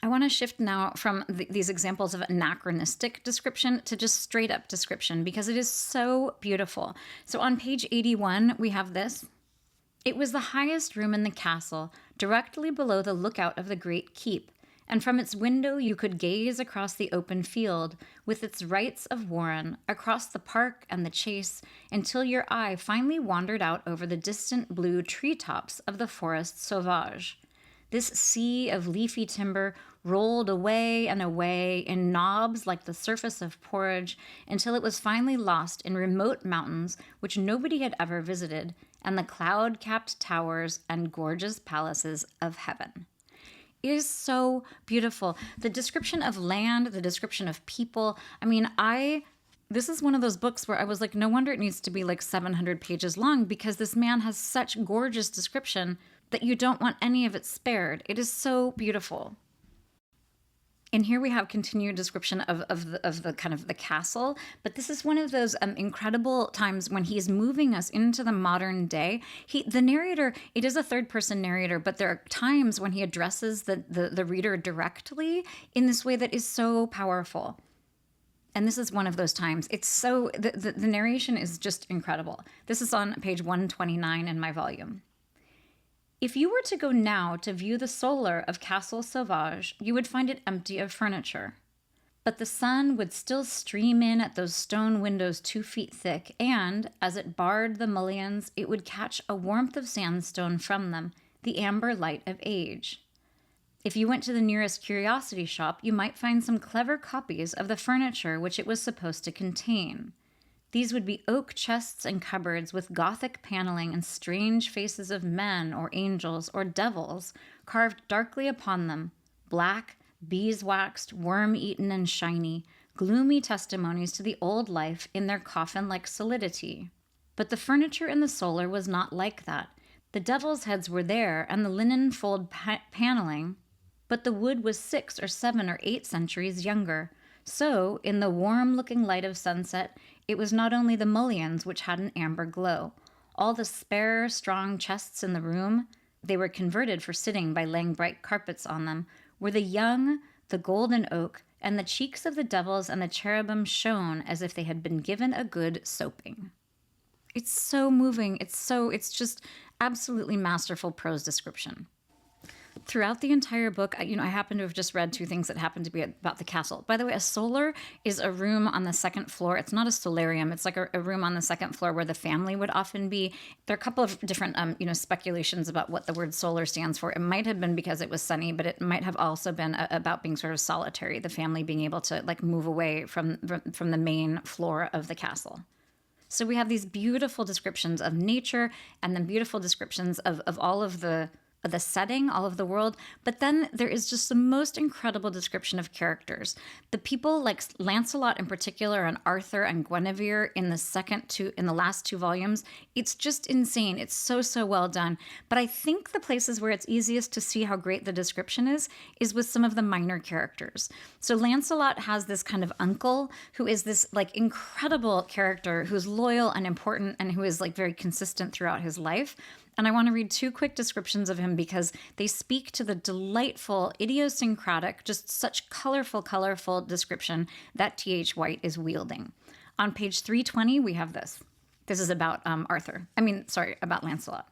I want to shift now from these examples of anachronistic description to just straight up description because it is so beautiful. So on page 81, we have this. It was the highest room in the castle, directly below the lookout of the great keep, and from its window you could gaze across the open field, with its rights of warren, across the park and the chase, until your eye finally wandered out over the distant blue treetops of the forest sauvage. This sea of leafy timber rolled away and away in knobs like the surface of porridge until it was finally lost in remote mountains which nobody had ever visited, and the cloud-capped towers and gorgeous palaces of heaven. It is so beautiful. The description of land, the description of people. I mean, this is one of those books where I was like, no wonder it needs to be like 700 pages long, because this man has such gorgeous description that you don't want any of it spared. It is so beautiful. And here we have continued description of the kind of the castle, but this is one of those incredible times when he's moving us into the modern day. The narrator, it is a third-person narrator, but there are times when he addresses the reader directly in this way that is so powerful. And this is one of those times. It's so, the narration is just incredible. This is on page 129 in my volume. If you were to go now to view the solar of Castle Sauvage, you would find it empty of furniture. But the sun would still stream in at those stone windows 2 feet thick, and, as it barred the mullions, it would catch a warmth of sandstone from them, the amber light of age. If you went to the nearest curiosity shop, you might find some clever copies of the furniture which it was supposed to contain. These would be oak chests and cupboards with Gothic paneling and strange faces of men or angels or devils carved darkly upon them, black, beeswaxed, worm-eaten and shiny, gloomy testimonies to the old life in their coffin-like solidity. But the furniture in the solar was not like that. The devil's heads were there, and the linen fold paneling, but the wood was 6 or 7 or 8 centuries younger. So, in the warm-looking light of sunset, it was not only the mullions which had an amber glow. All the spare, strong chests in the room, they were converted for sitting by laying bright carpets on them, were the young, the golden oak, and the cheeks of the devils and the cherubim shone as if they had been given a good soaping. It's so moving. It's just absolutely masterful prose description. Throughout the entire book, I happen to have just read 2 things that happen to be about the castle. By the way, a solar is a room on the 2nd floor. It's not a solarium. It's like a room on the 2nd floor where the family would often be. There are a couple of different, speculations about what the word solar stands for. It might have been because it was sunny, but it might have also been about being sort of solitary, the family being able to like move away from the main floor of the castle. So we have these beautiful descriptions of nature and then beautiful descriptions of all of the setting, all of the world, but then there is just the most incredible description of characters. The people like Lancelot in particular, and Arthur and Guinevere in the last 2 volumes, it's just insane. It's so well done. But I think the places where it's easiest to see how great the description is with some of the minor characters. So Lancelot has this kind of uncle who is this like incredible character who's loyal and important and who is like very consistent throughout his life. And I want to read 2 quick descriptions of him because they speak to the delightful, idiosyncratic, just such colorful description that T.H. White is wielding. On page 320, we have this. This is about about Lancelot.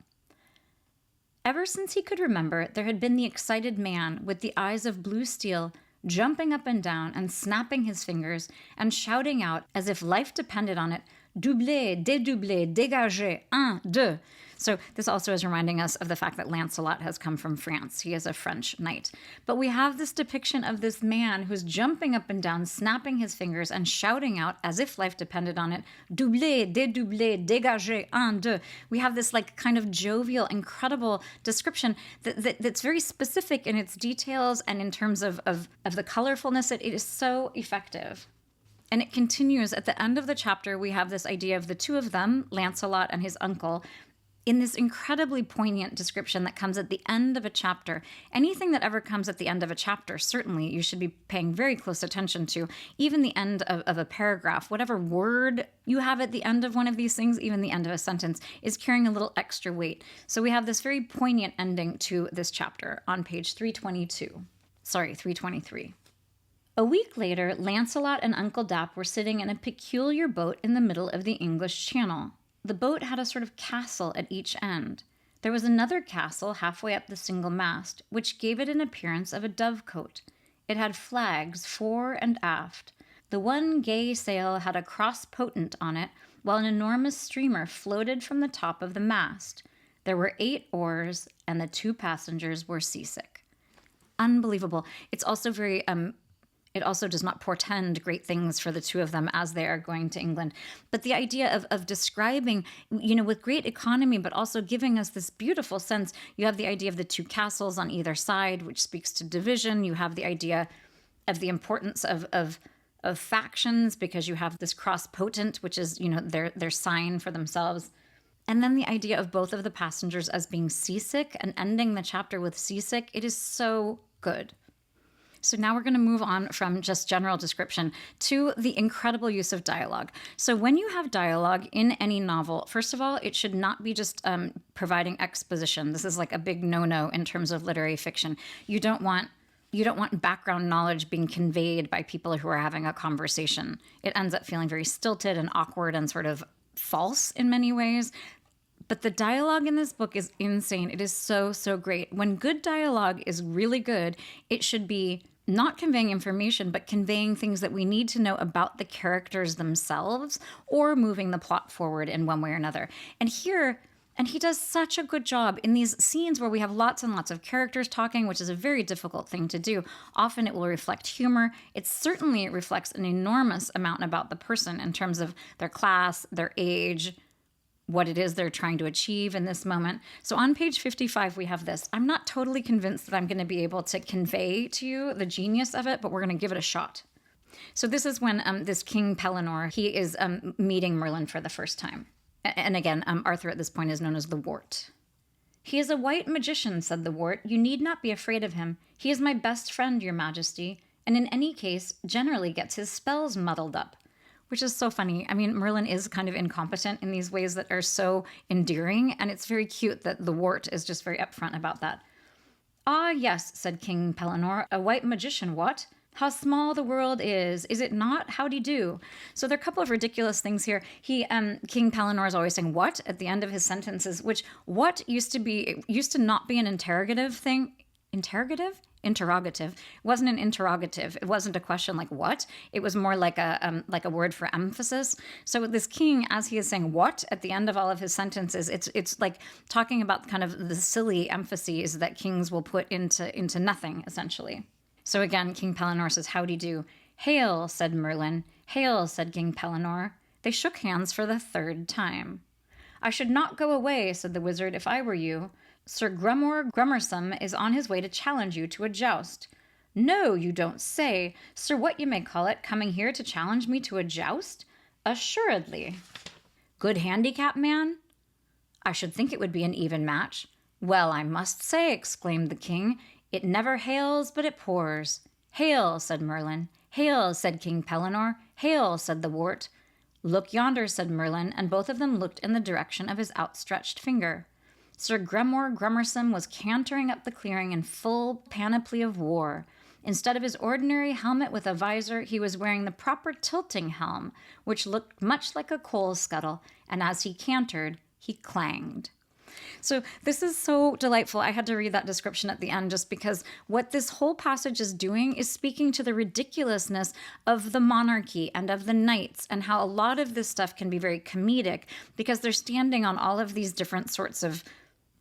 Ever since he could remember, there had been the excited man with the eyes of blue steel, jumping up and down and snapping his fingers and shouting out as if life depended on it, doublez, dédoublez, dégagez, un, deux. So this also is reminding us of the fact that Lancelot has come from France. He is a French knight. But we have this depiction of this man who's jumping up and down, snapping his fingers and shouting out as if life depended on it, doublé, dédoublé, dégagé, un, deux. We have this like kind of jovial, incredible description that's very specific in its details and in terms of the colorfulness. It is so effective. And it continues at the end of the chapter. We have this idea of the two of them, Lancelot and his uncle, in this incredibly poignant description that comes at the end of a chapter. Anything that ever comes at the end of a chapter, certainly you should be paying very close attention to. Even the end of a paragraph, whatever word you have at the end of one of these things, even the end of a sentence, is carrying a little extra weight. So we have this very poignant ending to this chapter on page 323. A week later, Lancelot and Uncle Dap were sitting in a peculiar boat in the middle of the English Channel. The boat had a sort of castle at each end. There was another castle halfway up the single mast, which gave it an appearance of a dovecote. It had flags fore and aft. The one gay sail had a cross potent on it, while an enormous streamer floated from the top of the mast. There were 8 oars, and the 2 passengers were seasick. Unbelievable. It's also very it also does not portend great things for the two of them as they are going to England. But the idea of describing, with great economy, but also giving us this beautiful sense. You have the idea of the 2 castles on either side, which speaks to division. You have the idea of the importance of factions, because you have this cross potent, which is, their sign for themselves. And then the idea of both of the passengers as being seasick and ending the chapter with seasick. It is so good. So now we're going to move on from just general description to the incredible use of dialogue. So when you have dialogue in any novel, first of all, it should not be just providing exposition. This is like a big no-no in terms of literary fiction. You don't want background knowledge being conveyed by people who are having a conversation. It ends up feeling very stilted and awkward and sort of false in many ways. But the dialogue in this book is insane. It is so, so great. When good dialogue is really good, it should be not conveying information, but conveying things that we need to know about the characters themselves or moving the plot forward in one way or another. And he does such a good job in these scenes where we have lots and lots of characters talking, which is a very difficult thing to do. Often it will reflect humor. It certainly reflects an enormous amount about the person in terms of their class, their age, what it is they're trying to achieve in this moment. So on page 55, we have this. I'm not totally convinced that I'm going to be able to convey to you the genius of it, but we're going to give it a shot. So this is when this King Pellinore, he is meeting Merlin for the first time. And again, Arthur at this point is known as the Wart. He is a white magician, said the Wart. You need not be afraid of him. He is my best friend, your majesty, and in any case, generally gets his spells muddled up. Which is so funny. I mean, Merlin is kind of incompetent in these ways that are so endearing, and it's very cute that the Wart is just very upfront about that. Ah, yes, said King Pellinore, a white magician, what? How small the world is it not? Howdy do. So there are a couple of ridiculous things here. King Pellinore is always saying what at the end of his sentences, which what used to not be an interrogative thing. Interrogative? Interrogative. It wasn't an interrogative. It wasn't a question like what. It was more like a word for emphasis. So this king, as he is saying what at the end of all of his sentences, it's like talking about kind of the silly emphases that kings will put into nothing, essentially. So again, King Pellinore says, howdy do. Hail, said Merlin. Hail, said King Pellinore. They shook hands for the 3rd time. I should not go away, said the wizard, if I were you. Sir Grummore Grummersome is on his way to challenge you to a joust. No, you don't say. Sir what you may call it, coming here to challenge me to a joust? Assuredly. Good handicap, man? I should think it would be an even match. Well, I must say, exclaimed the king, it never hails, but it pours. Hail, said Merlin. Hail, said King Pellinore. Hail, said the Wart. Look yonder, said Merlin, and both of them looked in the direction of his outstretched finger. Sir Grummore Grummersome was cantering up the clearing in full panoply of war. Instead of his ordinary helmet with a visor, he was wearing the proper tilting helm, which looked much like a coal scuttle, and as he cantered, he clanged. So this is so delightful. I had to read that description at the end just because what this whole passage is doing is speaking to the ridiculousness of the monarchy and of the knights, and how a lot of this stuff can be very comedic because they're standing on all of these different sorts of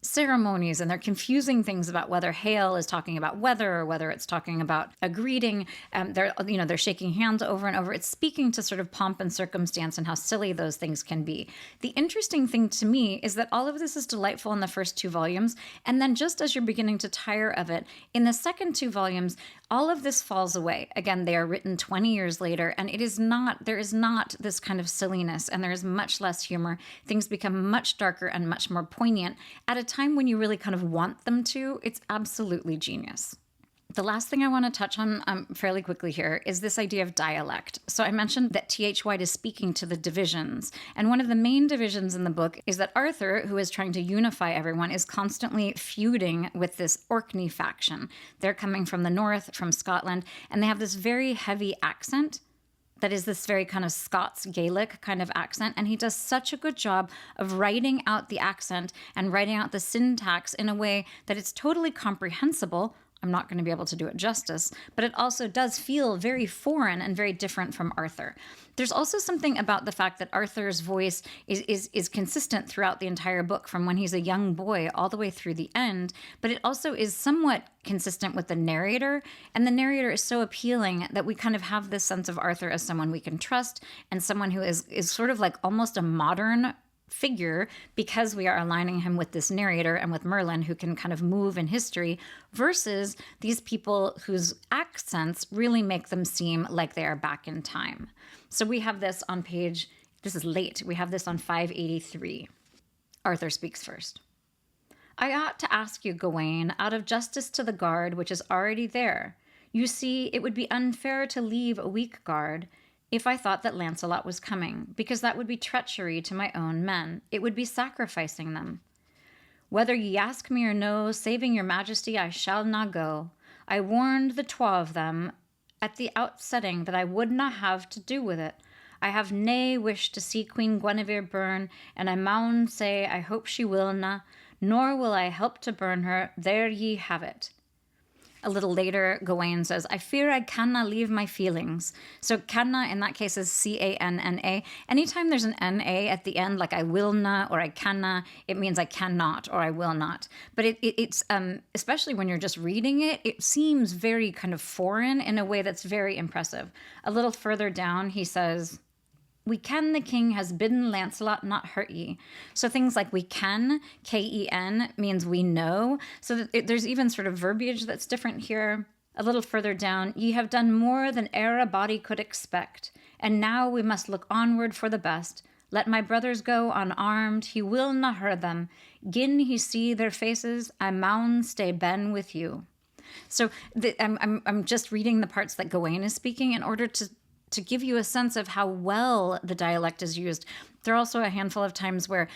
ceremonies, and they're confusing things about whether hail is talking about weather or whether it's talking about a greeting. They're shaking hands over and over. It's speaking to sort of pomp and circumstance and how silly those things can be. The interesting thing to me is that all of this is delightful in the first 2 volumes, and then just as you're beginning to tire of it, in the second 2 volumes, all of this falls away. Again, they are written 20 years later, and there is not this kind of silliness, and there is much less humor. Things become much darker and much more poignant at a time when you really kind of want them to. It's absolutely genius. The last thing I want to touch on fairly quickly here is this idea of dialect. So I mentioned that T.H. White is speaking to the divisions. And one of the main divisions in the book is that Arthur, who is trying to unify everyone, is constantly feuding with this Orkney faction. They're coming from the north, from Scotland, and they have this very heavy accent that is this very kind of Scots Gaelic kind of accent. And he does such a good job of writing out the accent and writing out the syntax in a way that it's totally comprehensible. I'm not going to be able to do it justice, but it also does feel very foreign and very different from Arthur. There's also something about the fact that Arthur's voice is consistent throughout the entire book, from when he's a young boy all the way through the end, but it also is somewhat consistent with the narrator, and the narrator is so appealing that we kind of have this sense of Arthur as someone we can trust and someone who is sort of like almost a modern figure, because we are aligning him with this narrator and with Merlin, who can kind of move in history, versus these people whose accents really make them seem like they are back in time. So we have this on page, this is late, we have this on 583. Arthur speaks first. I ought to ask you, Gawain, out of justice to the guard which is already there. You see, it would be unfair to leave a weak guard, if I thought that Lancelot was coming, because that would be treachery to my own men. It would be sacrificing them. Whether ye ask me or no, saving your majesty, I shall not go. I warned the twa of them at the outsetting that I would not have to do with it. I have nae wish to see Queen Guinevere burn, and I maun say I hope she will na, nor will I help to burn her. There ye have it. A little later, Gawain says, I fear I canna leave my feelings. So canna in that case is C-A-N-N-A. Anytime there's an N-A at the end, like I will not or I canna, it means I cannot or I will not. But it's especially when you're just reading it, it seems very kind of foreign in a way that's very impressive. A little further down, he says, we ken the king has bidden Lancelot not hurt ye. So things like we ken, K-E-N, means we know. So that there's even sort of verbiage that's different here. A little further down, ye have done more than e'er a body could expect. And now we must look onward for the best. Let my brothers go unarmed, he will not hurt them. Gin he see their faces, I maun stay ben with you. So I'm just reading the parts that Gawain is speaking in order to give you a sense of how well the dialect is used. There are also a handful of times where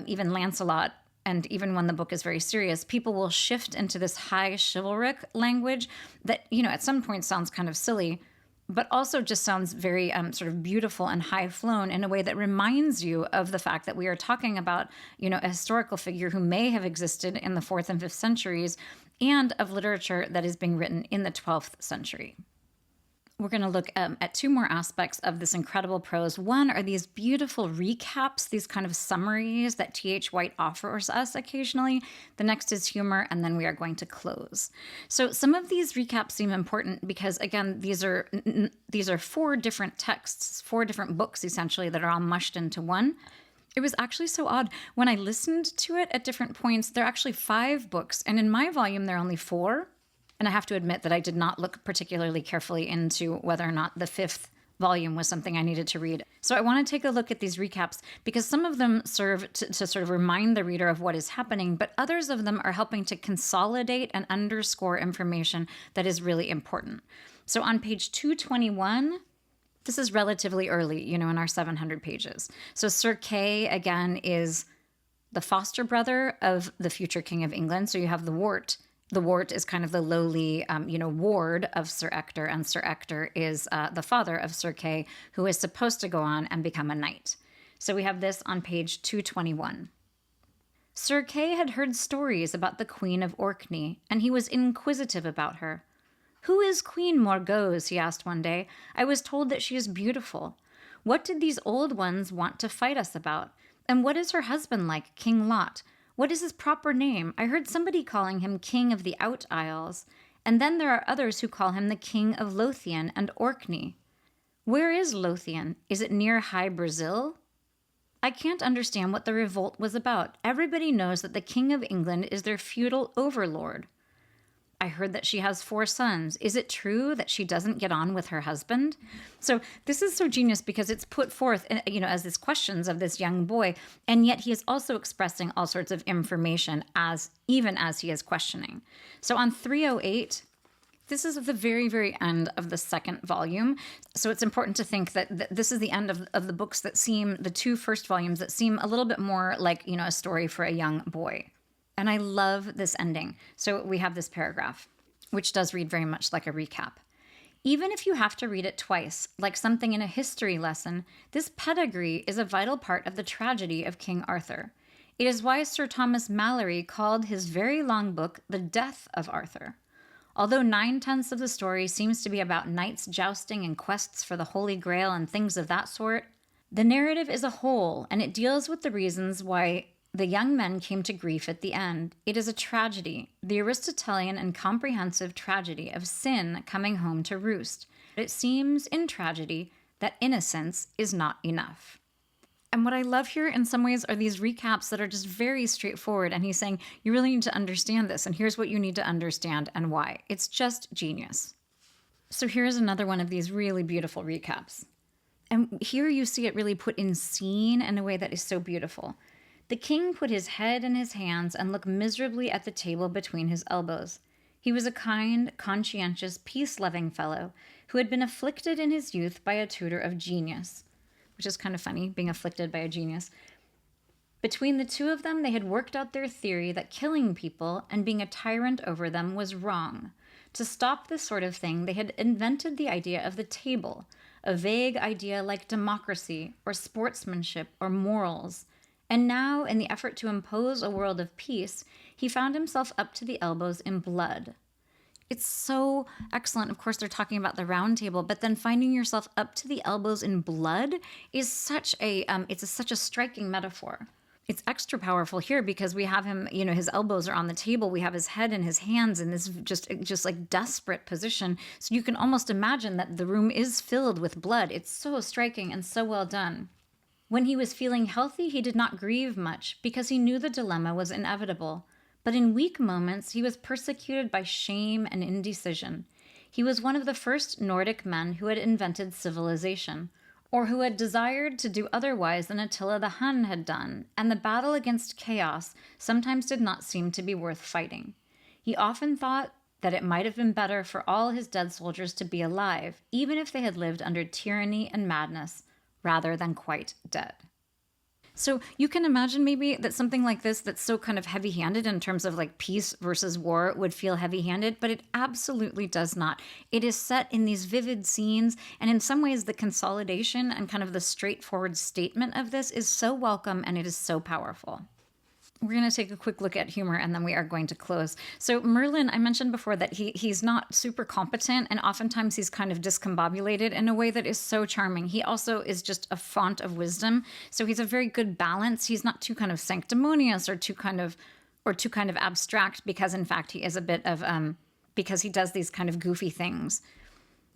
even Lancelot, and even when the book is very serious, people will shift into this high chivalric language that, at some point sounds kind of silly, but also just sounds very sort of beautiful and high flown in a way that reminds you of the fact that we are talking about, a historical figure who may have existed in the 4th and 5th centuries, and of literature that is being written in the 12th century. We're going to look at 2 more aspects of this incredible prose. One are these beautiful recaps, these kind of summaries that T.H. White offers us occasionally. The next is humor, and then we are going to close. So some of these recaps seem important because, again, these are 4 different texts, 4 different books, essentially, that are all mushed into one. It was actually so odd. When I listened to it at different points, there are actually 5 books, and in my volume, there are only 4. And I have to admit that I did not look particularly carefully into whether or not the 5th volume was something I needed to read. So I want to take a look at these recaps because some of them serve to sort of remind the reader of what is happening, but others of them are helping to consolidate and underscore information that is really important. So on page 221, this is relatively early, in our 700 pages. So Sir Kay, again, is the foster brother of the future King of England. So you have the Wart. The Wart is kind of the lowly, ward of Sir Ector, and Sir Ector is the father of Sir Kay, who is supposed to go on and become a knight. So we have this on page 221. Sir Kay had heard stories about the Queen of Orkney, and he was inquisitive about her. "Who is Queen Morgause?" he asked one day. "I was told that she is beautiful. What did these old ones want to fight us about? And what is her husband like, King Lot? What is his proper name? I heard somebody calling him King of the Out Isles, and then there are others who call him the King of Lothian and Orkney. Where is Lothian? Is it near High Brazil? I can't understand what the revolt was about. Everybody knows that the King of England is their feudal overlord. I heard that she has 4 sons. Is it true that she doesn't get on with her husband?" So this is so genius because it's put forth, as these questions of this young boy, and yet he is also expressing all sorts of information even as he is questioning. So on 308, this is at the very, very end of the 2nd volume. So it's important to think that this is the end of the books that seem, the 2 first volumes that seem a little bit more like, a story for a young boy. And I love this ending. So we have this paragraph, which does read very much like a recap. "Even if you have to read it twice, like something in a history lesson, this pedigree is a vital part of the tragedy of King Arthur. It is why Sir Thomas Malory called his very long book The Death of Arthur. Although 9/10 of the story seems to be about knights jousting and quests for the Holy Grail and things of that sort, the narrative is a whole, and it deals with the reasons why the young men came to grief at the end. It is a tragedy, the Aristotelian and comprehensive tragedy of sin coming home to roost. It seems in tragedy that innocence is not enough." And what I love here in some ways are these recaps that are just very straightforward. And he's saying, you really need to understand this. And here's what you need to understand and why. It's just genius. So here's another one of these really beautiful recaps. And here you see it really put in scene in a way that is so beautiful. "The king put his head in his hands and looked miserably at the table between his elbows. He was a kind, conscientious, peace-loving fellow who had been afflicted in his youth by a tutor of genius," which is kind of funny, being afflicted by a genius. "Between the 2 of them, they had worked out their theory that killing people and being a tyrant over them was wrong. To stop this sort of thing, they had invented the idea of the table, a vague idea like democracy or sportsmanship or morals. And now, in the effort to impose a world of peace, he found himself up to the elbows in blood." It's so excellent. Of course, they're talking about the round table, but then finding yourself up to the elbows in blood is such a striking metaphor. It's extra powerful here because we have him, his elbows are on the table. We have his head in his hands in this just like desperate position. So you can almost imagine that the room is filled with blood. It's so striking and so well done. "When he was feeling healthy, he did not grieve much because he knew the dilemma was inevitable. But in weak moments, he was persecuted by shame and indecision. He was one of the first Nordic men who had invented civilization, or who had desired to do otherwise than Attila the Hun had done, and the battle against chaos sometimes did not seem to be worth fighting. He often thought that it might have been better for all his dead soldiers to be alive, even if they had lived under tyranny and madness, rather than quite dead." So you can imagine maybe that something like this that's so kind of heavy-handed in terms of like peace versus war would feel heavy-handed, but it absolutely does not. It is set in these vivid scenes, and in some ways the consolidation and kind of the straightforward statement of this is so welcome and it is so powerful. We're going to take a quick look at humor and then we are going to close. So Merlin, I mentioned before that he's not super competent and oftentimes he's kind of discombobulated in a way that is so charming. He also is just a font of wisdom. So he's a very good balance. He's not too kind of sanctimonious or too kind of abstract because in fact he is a bit of, because he does these kind of goofy things.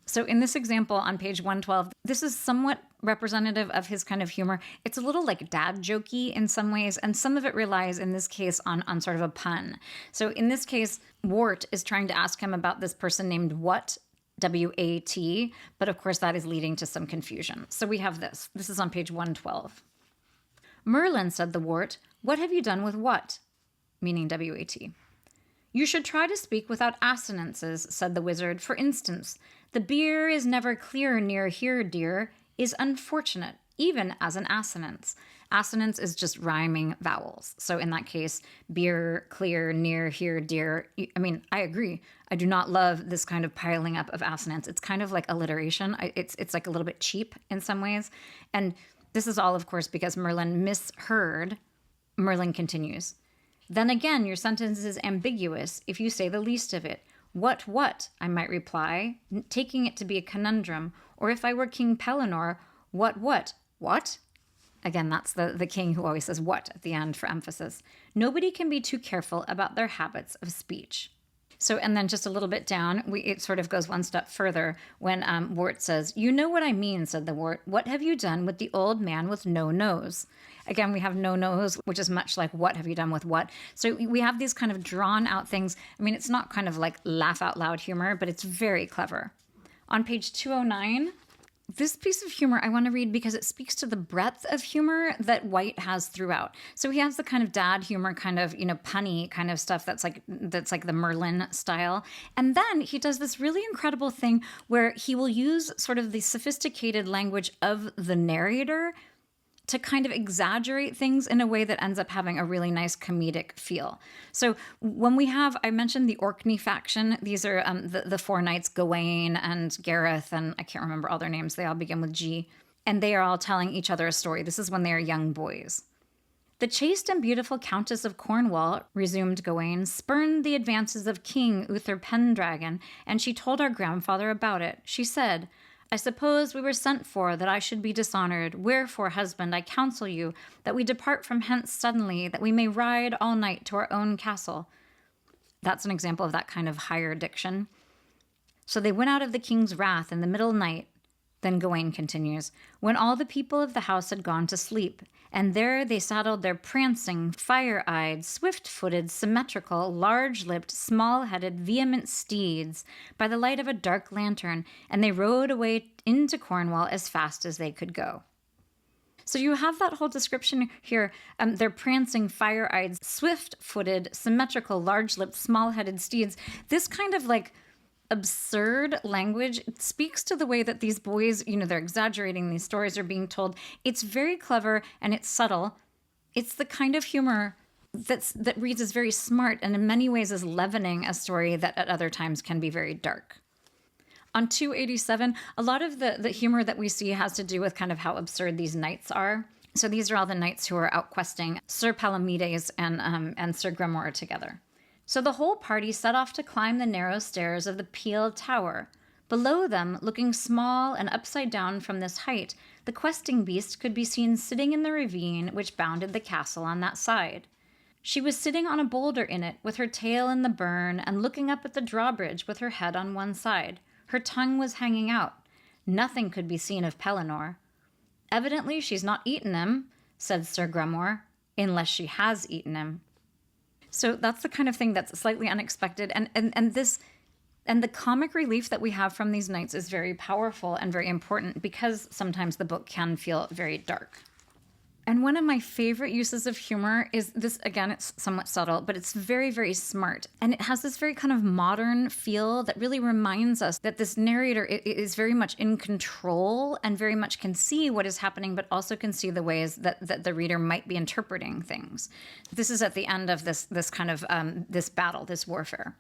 So in this example on page 112, this is somewhat representative of his kind of humor. It's a little like dad jokey in some ways, and some of it relies in this case on sort of a pun. So in this case, Wart is trying to ask him about this person named What, W-A-T, but of course that is leading to some confusion. So we have this. This is on page 112. "Merlin," said the Wart, "what have you done with what?" Meaning W-A-T. "You should try to speak without assonances," said the wizard. "For instance, the beer is never clear near here, dear, is unfortunate, even as an assonance." Assonance is just rhyming vowels. So in that case, beer, clear, near, here, dear. I mean, I agree. I do not love this kind of piling up of assonance. It's kind of like alliteration. It's like a little bit cheap in some ways. And this is all, of course, because Merlin misheard. Merlin continues. Then again, your sentence is ambiguous if you say the least of it. What, I might reply, taking it to be a conundrum. Or if I were King Pellinore, what? Again, that's the king who always says what at the end for emphasis. Nobody can be too careful about their habits of speech. So, and then just a little bit down, it sort of goes one step further when Wart says, "You know what I mean," said the Wart. "What have you done with the old man with no nose?" Again, we have no nose, which is much like what have you done with what. So we have these kind of drawn out things. I mean, it's not kind of like laugh out loud humor, but it's very clever. On page 209, this piece of humor I want to read because it speaks to the breadth of humor that White has throughout. So he has the kind of dad humor, kind of, punny kind of stuff that's like the Merlin style. And then he does this really incredible thing where he will use sort of the sophisticated language of the narrator to kind of exaggerate things in a way that ends up having a really nice comedic feel. So when I mentioned the Orkney faction, these are the four knights, Gawain and Gareth, and I can't remember all their names. They all begin with G. And they are all telling each other a story. This is when they are young boys. "The chaste and beautiful Countess of Cornwall," resumed Gawain, "spurned the advances of King Uther Pendragon, and she told our grandfather about it. She said, 'I suppose we were sent for that I should be dishonored. Wherefore, husband, I counsel you that we depart from hence suddenly, that we may ride all night to our own castle.'" That's an example of that kind of higher diction. "So they went out of the king's wrath in the middle night." Then Gawain continues, "When all the people of the house had gone to sleep, and there they saddled their prancing, fire-eyed, swift-footed, symmetrical, large-lipped, small-headed, vehement steeds by the light of a dark lantern, and they rode away into Cornwall as fast as they could go." So you have that whole description here. They're prancing, fire-eyed, swift-footed, symmetrical, large-lipped, small-headed steeds. This kind of like absurd language speaks to the way that these boys, they're exaggerating, these stories are being told. It's very clever and it's subtle. It's the kind of humor that reads as very smart and in many ways is leavening a story that at other times can be very dark. On 287, a lot of the humor that we see has to do with kind of how absurd these knights are. So these are all the knights who are out questing. Sir Palomides and Sir Grimoire together. "So the whole party set off to climb the narrow stairs of the Peel Tower. Below them, looking small and upside down from this height, the questing beast could be seen sitting in the ravine which bounded the castle on that side. She was sitting on a boulder in it, with her tail in the burn, and looking up at the drawbridge with her head on one side. Her tongue was hanging out. Nothing could be seen of Pellinore. 'Evidently she's not eaten him,' said Sir Grimoire, 'unless she has eaten him.'" So that's the kind of thing that's slightly unexpected. And the comic relief that we have from these knights is very powerful and very important because sometimes the book can feel very dark. And one of my favorite uses of humor is this, again, it's somewhat subtle, but it's very, very smart. And it has this very kind of modern feel that really reminds us that this narrator is very much in control and very much can see what is happening, but also can see the ways that the reader might be interpreting things. This is at the end of this kind of this battle, this warfare.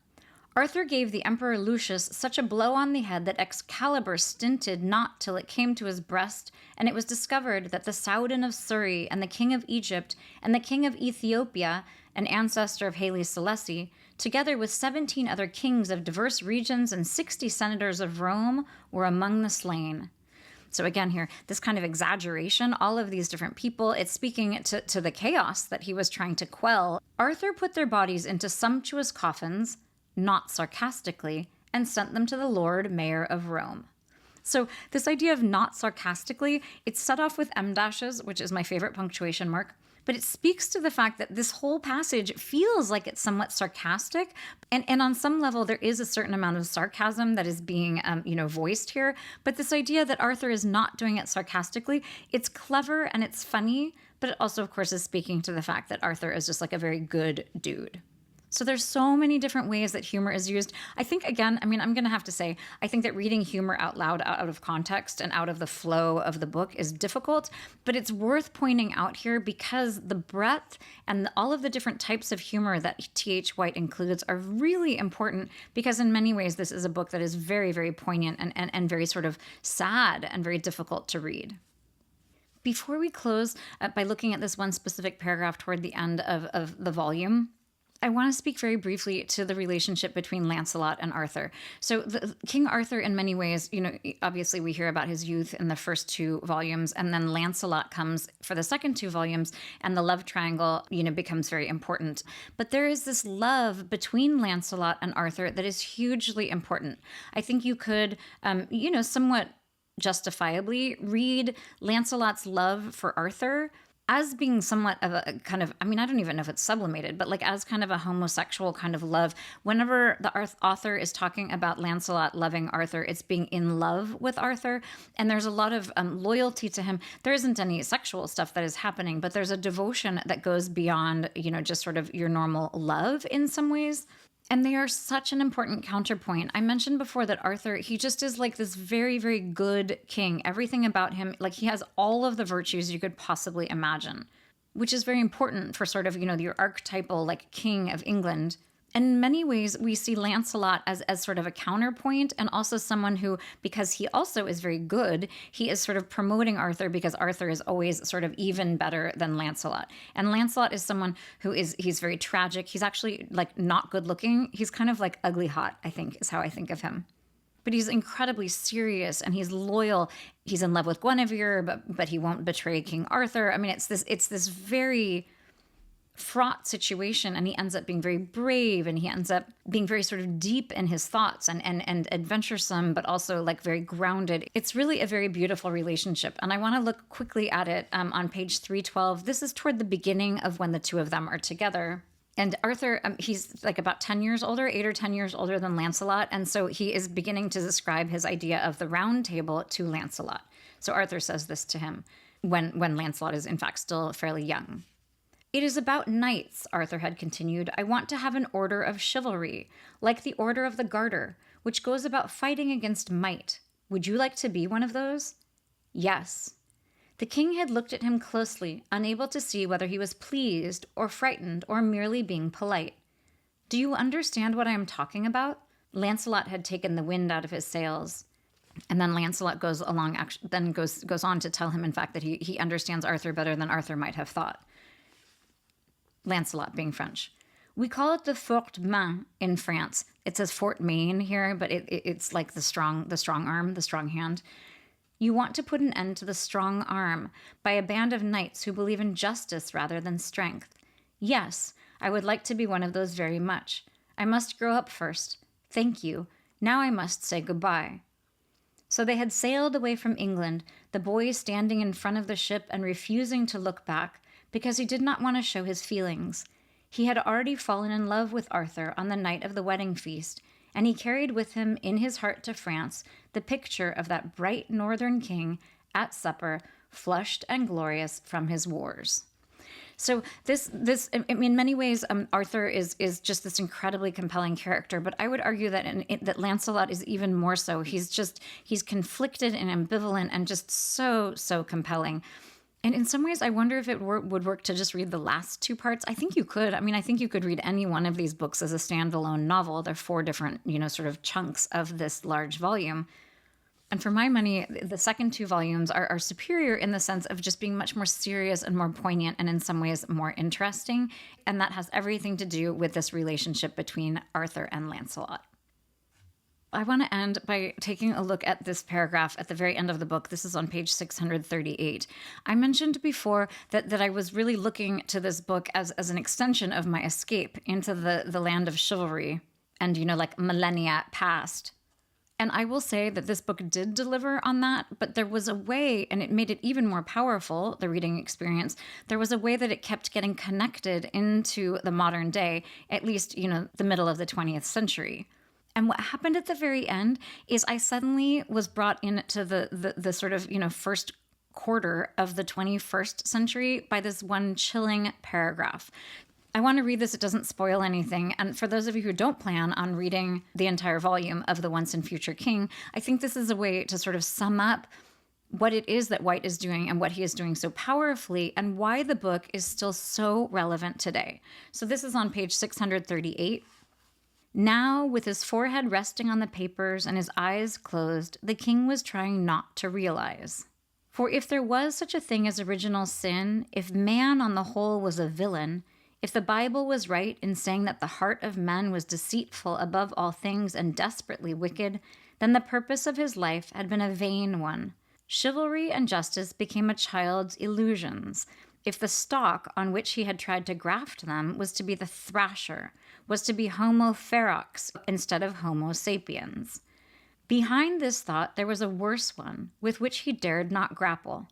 "Arthur gave the Emperor Lucius such a blow on the head that Excalibur stinted not till it came to his breast, and it was discovered that the Saudin of Surrey and the King of Egypt and the King of Ethiopia, an ancestor of Haile Selassie, together with 17 other kings of diverse regions and 60 senators of Rome, were among the slain." So again here, this kind of exaggeration, all of these different people, it's speaking to the chaos that he was trying to quell. "Arthur put their bodies into sumptuous coffins," not sarcastically, "and sent them to the Lord Mayor of Rome." So this idea of not sarcastically, it's set off with M dashes, which is my favorite punctuation mark, but it speaks to the fact that this whole passage feels like it's somewhat sarcastic. And on some level, there is a certain amount of sarcasm that is being, voiced here. But this idea that Arthur is not doing it sarcastically, it's clever and it's funny, but it also, of course, is speaking to the fact that Arthur is just like a very good dude. So there's so many different ways that humor is used. I think, again, I'm going to have to say, I think that reading humor out loud, out of context and out of the flow of the book is difficult, but it's worth pointing out here because the breadth and all of the different types of humor that T.H. White includes are really important because in many ways this is a book that is very, very poignant and very sort of sad and very difficult to read. Before we close by looking at this one specific paragraph toward the end of the volume, I want to speak very briefly to the relationship between Lancelot and Arthur. So King Arthur, in many ways, obviously we hear about his youth in the first 2 volumes, and then Lancelot comes for the second 2 volumes, and the love triangle, becomes very important. But there is this love between Lancelot and Arthur that is hugely important. I think you could, somewhat justifiably read Lancelot's love for Arthur as being somewhat of a kind of, I don't even know if it's sublimated, but like as kind of a homosexual kind of love. Whenever the author is talking about Lancelot loving Arthur, it's being in love with Arthur. And there's a lot of loyalty to him. There isn't any sexual stuff that is happening, but there's a devotion that goes beyond, just sort of your normal love in some ways. And they are such an important counterpoint. I mentioned before that Arthur, he just is like this very, very good king. Everything about him, like he has all of the virtues you could possibly imagine, which is very important for sort of, your archetypal like king of England. In many ways, we see Lancelot as sort of a counterpoint, and also someone who, because he also is very good, he is sort of promoting Arthur because Arthur is always sort of even better than Lancelot. And Lancelot is someone who he's very tragic. He's actually like not good looking. He's kind of like ugly hot, I think, is how I think of him. But he's incredibly serious and he's loyal. He's in love with Guinevere, but he won't betray King Arthur. It's this very fraught situation, and he ends up being very brave, and he ends up being very sort of deep in his thoughts and adventuresome, but also like very grounded. It's really a very beautiful relationship, and I want to look quickly at it on page 312. This is toward the beginning of when the 2 of them are together. And Arthur, he's like about 10 years older, 8 or 10 years older than Lancelot, and so he is beginning to describe his idea of the round table to Lancelot. So Arthur says this to him when Lancelot is in fact still fairly young. "It is about knights," Arthur had continued. "I want to have an order of chivalry, like the Order of the Garter, which goes about fighting against might. Would you like to be one of those?" "Yes." The king had looked at him closely, unable to see whether he was pleased or frightened or merely being polite. "Do you understand what I am talking about?" Lancelot had taken the wind out of his sails. And then Lancelot goes on to tell him, in fact, that he understands Arthur better than Arthur might have thought. Lancelot being French. "We call it the forte main in France." It says fort main here, but it's like the strong arm, the strong hand. "You want to put an end to the strong arm by a band of knights who believe in justice rather than strength. Yes, I would like to be one of those very much. I must grow up first. Thank you. Now I must say goodbye." So they had sailed away from England, the boy standing in front of the ship and refusing to look back, because he did not want to show his feelings. He had already fallen in love with Arthur on the night of the wedding feast, and he carried with him in his heart to France the picture of that bright northern king at supper, flushed and glorious from his wars. So this in many ways, Arthur is just this incredibly compelling character, but I would argue that that Lancelot is even more so. He's conflicted and ambivalent and just so compelling. And in some ways, I wonder if it would work to just read the last 2 parts. I think you could. I think you could read any one of these books as a standalone novel. There are 4 different, sort of chunks of this large volume. And for my money, the second 2 volumes are superior in the sense of just being much more serious and more poignant and in some ways more interesting. And that has everything to do with this relationship between Arthur and Lancelot. I want to end by taking a look at this paragraph at the very end of the book. This is on page 638. I mentioned before that I was really looking to this book as an extension of my escape into the land of chivalry and, like millennia past. And I will say that this book did deliver on that, but there was a way, and it made it even more powerful, the reading experience, there was a way that it kept getting connected into the modern day, at least, the middle of the 20th century. And what happened at the very end is I suddenly was brought into the sort of, first quarter of the 21st century by this one chilling paragraph. I want to read this. It doesn't spoil anything. And for those of you who don't plan on reading the entire volume of The Once and Future King, I think this is a way to sort of sum up what it is that White is doing and what he is doing so powerfully and why the book is still so relevant today. So this is on page 638. Now, with his forehead resting on the papers and his eyes closed, the king was trying not to realize. For if there was such a thing as original sin, if man on the whole was a villain, If the Bible was right in saying that the heart of man was deceitful above all things and desperately wicked, then the purpose of his life had been a vain one. Chivalry and justice became a child's illusions. If the stock on which he had tried to graft them was to be the thrasher, was to be Homo ferox instead of Homo sapiens. Behind this thought there was a worse one, with which he dared not grapple.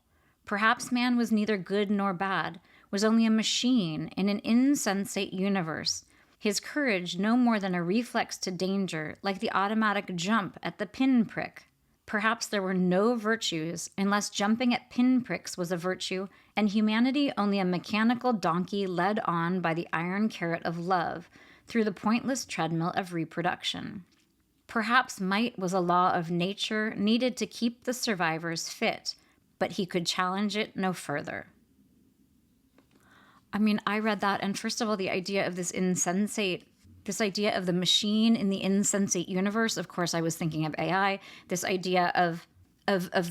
Perhaps man was neither good nor bad, was only a machine in an insensate universe, his courage no more than a reflex to danger, like the automatic jump at the pinprick. Perhaps there were no virtues, unless jumping at pinpricks was a virtue, and humanity only a mechanical donkey led on by the iron carrot of love, through the pointless treadmill of reproduction. Perhaps might was a law of nature needed to keep the survivors fit, but he could challenge it no further. I mean, I read that, and first of all, the idea of this idea of the machine in the insensate universe, of course, I was thinking of AI, this idea of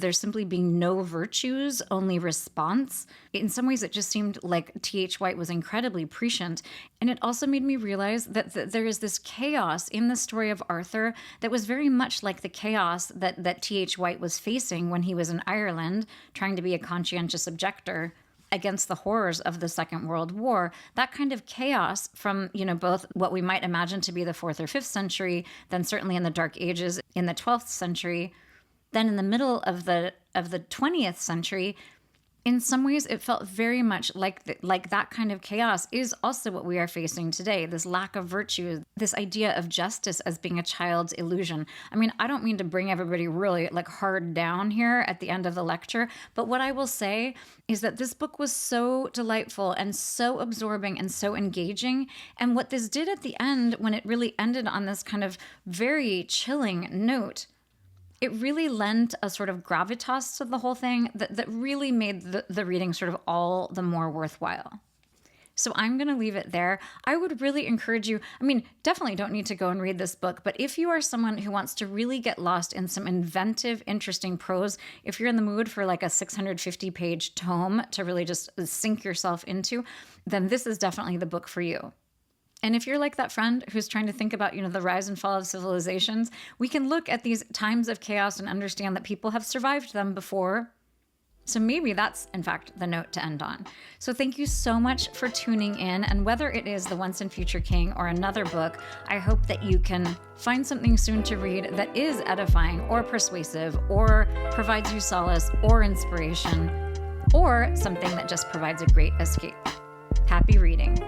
there simply being no virtues, only response. In some ways, it just seemed like T.H. White was incredibly prescient. And it also made me realize that there is this chaos in the story of Arthur that was very much like the chaos that T.H. White was facing when he was in Ireland, trying to be a conscientious objector against the horrors of the Second World War. That kind of chaos from, both what we might imagine to be the 4th or 5th century, then certainly in the Dark Ages in the 12th century, then in the middle of the 20th century, in some ways it felt very much like that kind of chaos is also what we are facing today, this lack of virtue, this idea of justice as being a child's illusion. I mean, I don't mean to bring everybody really hard down here at the end of the lecture, but what I will say is that this book was so delightful and so absorbing and so engaging. And what this did at the end, when it really ended on this kind of very chilling note, it really lent a sort of gravitas to the whole thing that really made the reading sort of all the more worthwhile. So I'm going to leave it there. I would really encourage you, definitely don't need to go and read this book, but if you are someone who wants to really get lost in some inventive, interesting prose, if you're in the mood for a 650-page tome to really just sink yourself into, then this is definitely the book for you. And if you're like that friend who's trying to think about, the rise and fall of civilizations, we can look at these times of chaos and understand that people have survived them before. So maybe that's, in fact, the note to end on. So thank you so much for tuning in. And whether it is The Once and Future King or another book, I hope that you can find something soon to read that is edifying or persuasive or provides you solace or inspiration or something that just provides a great escape. Happy reading.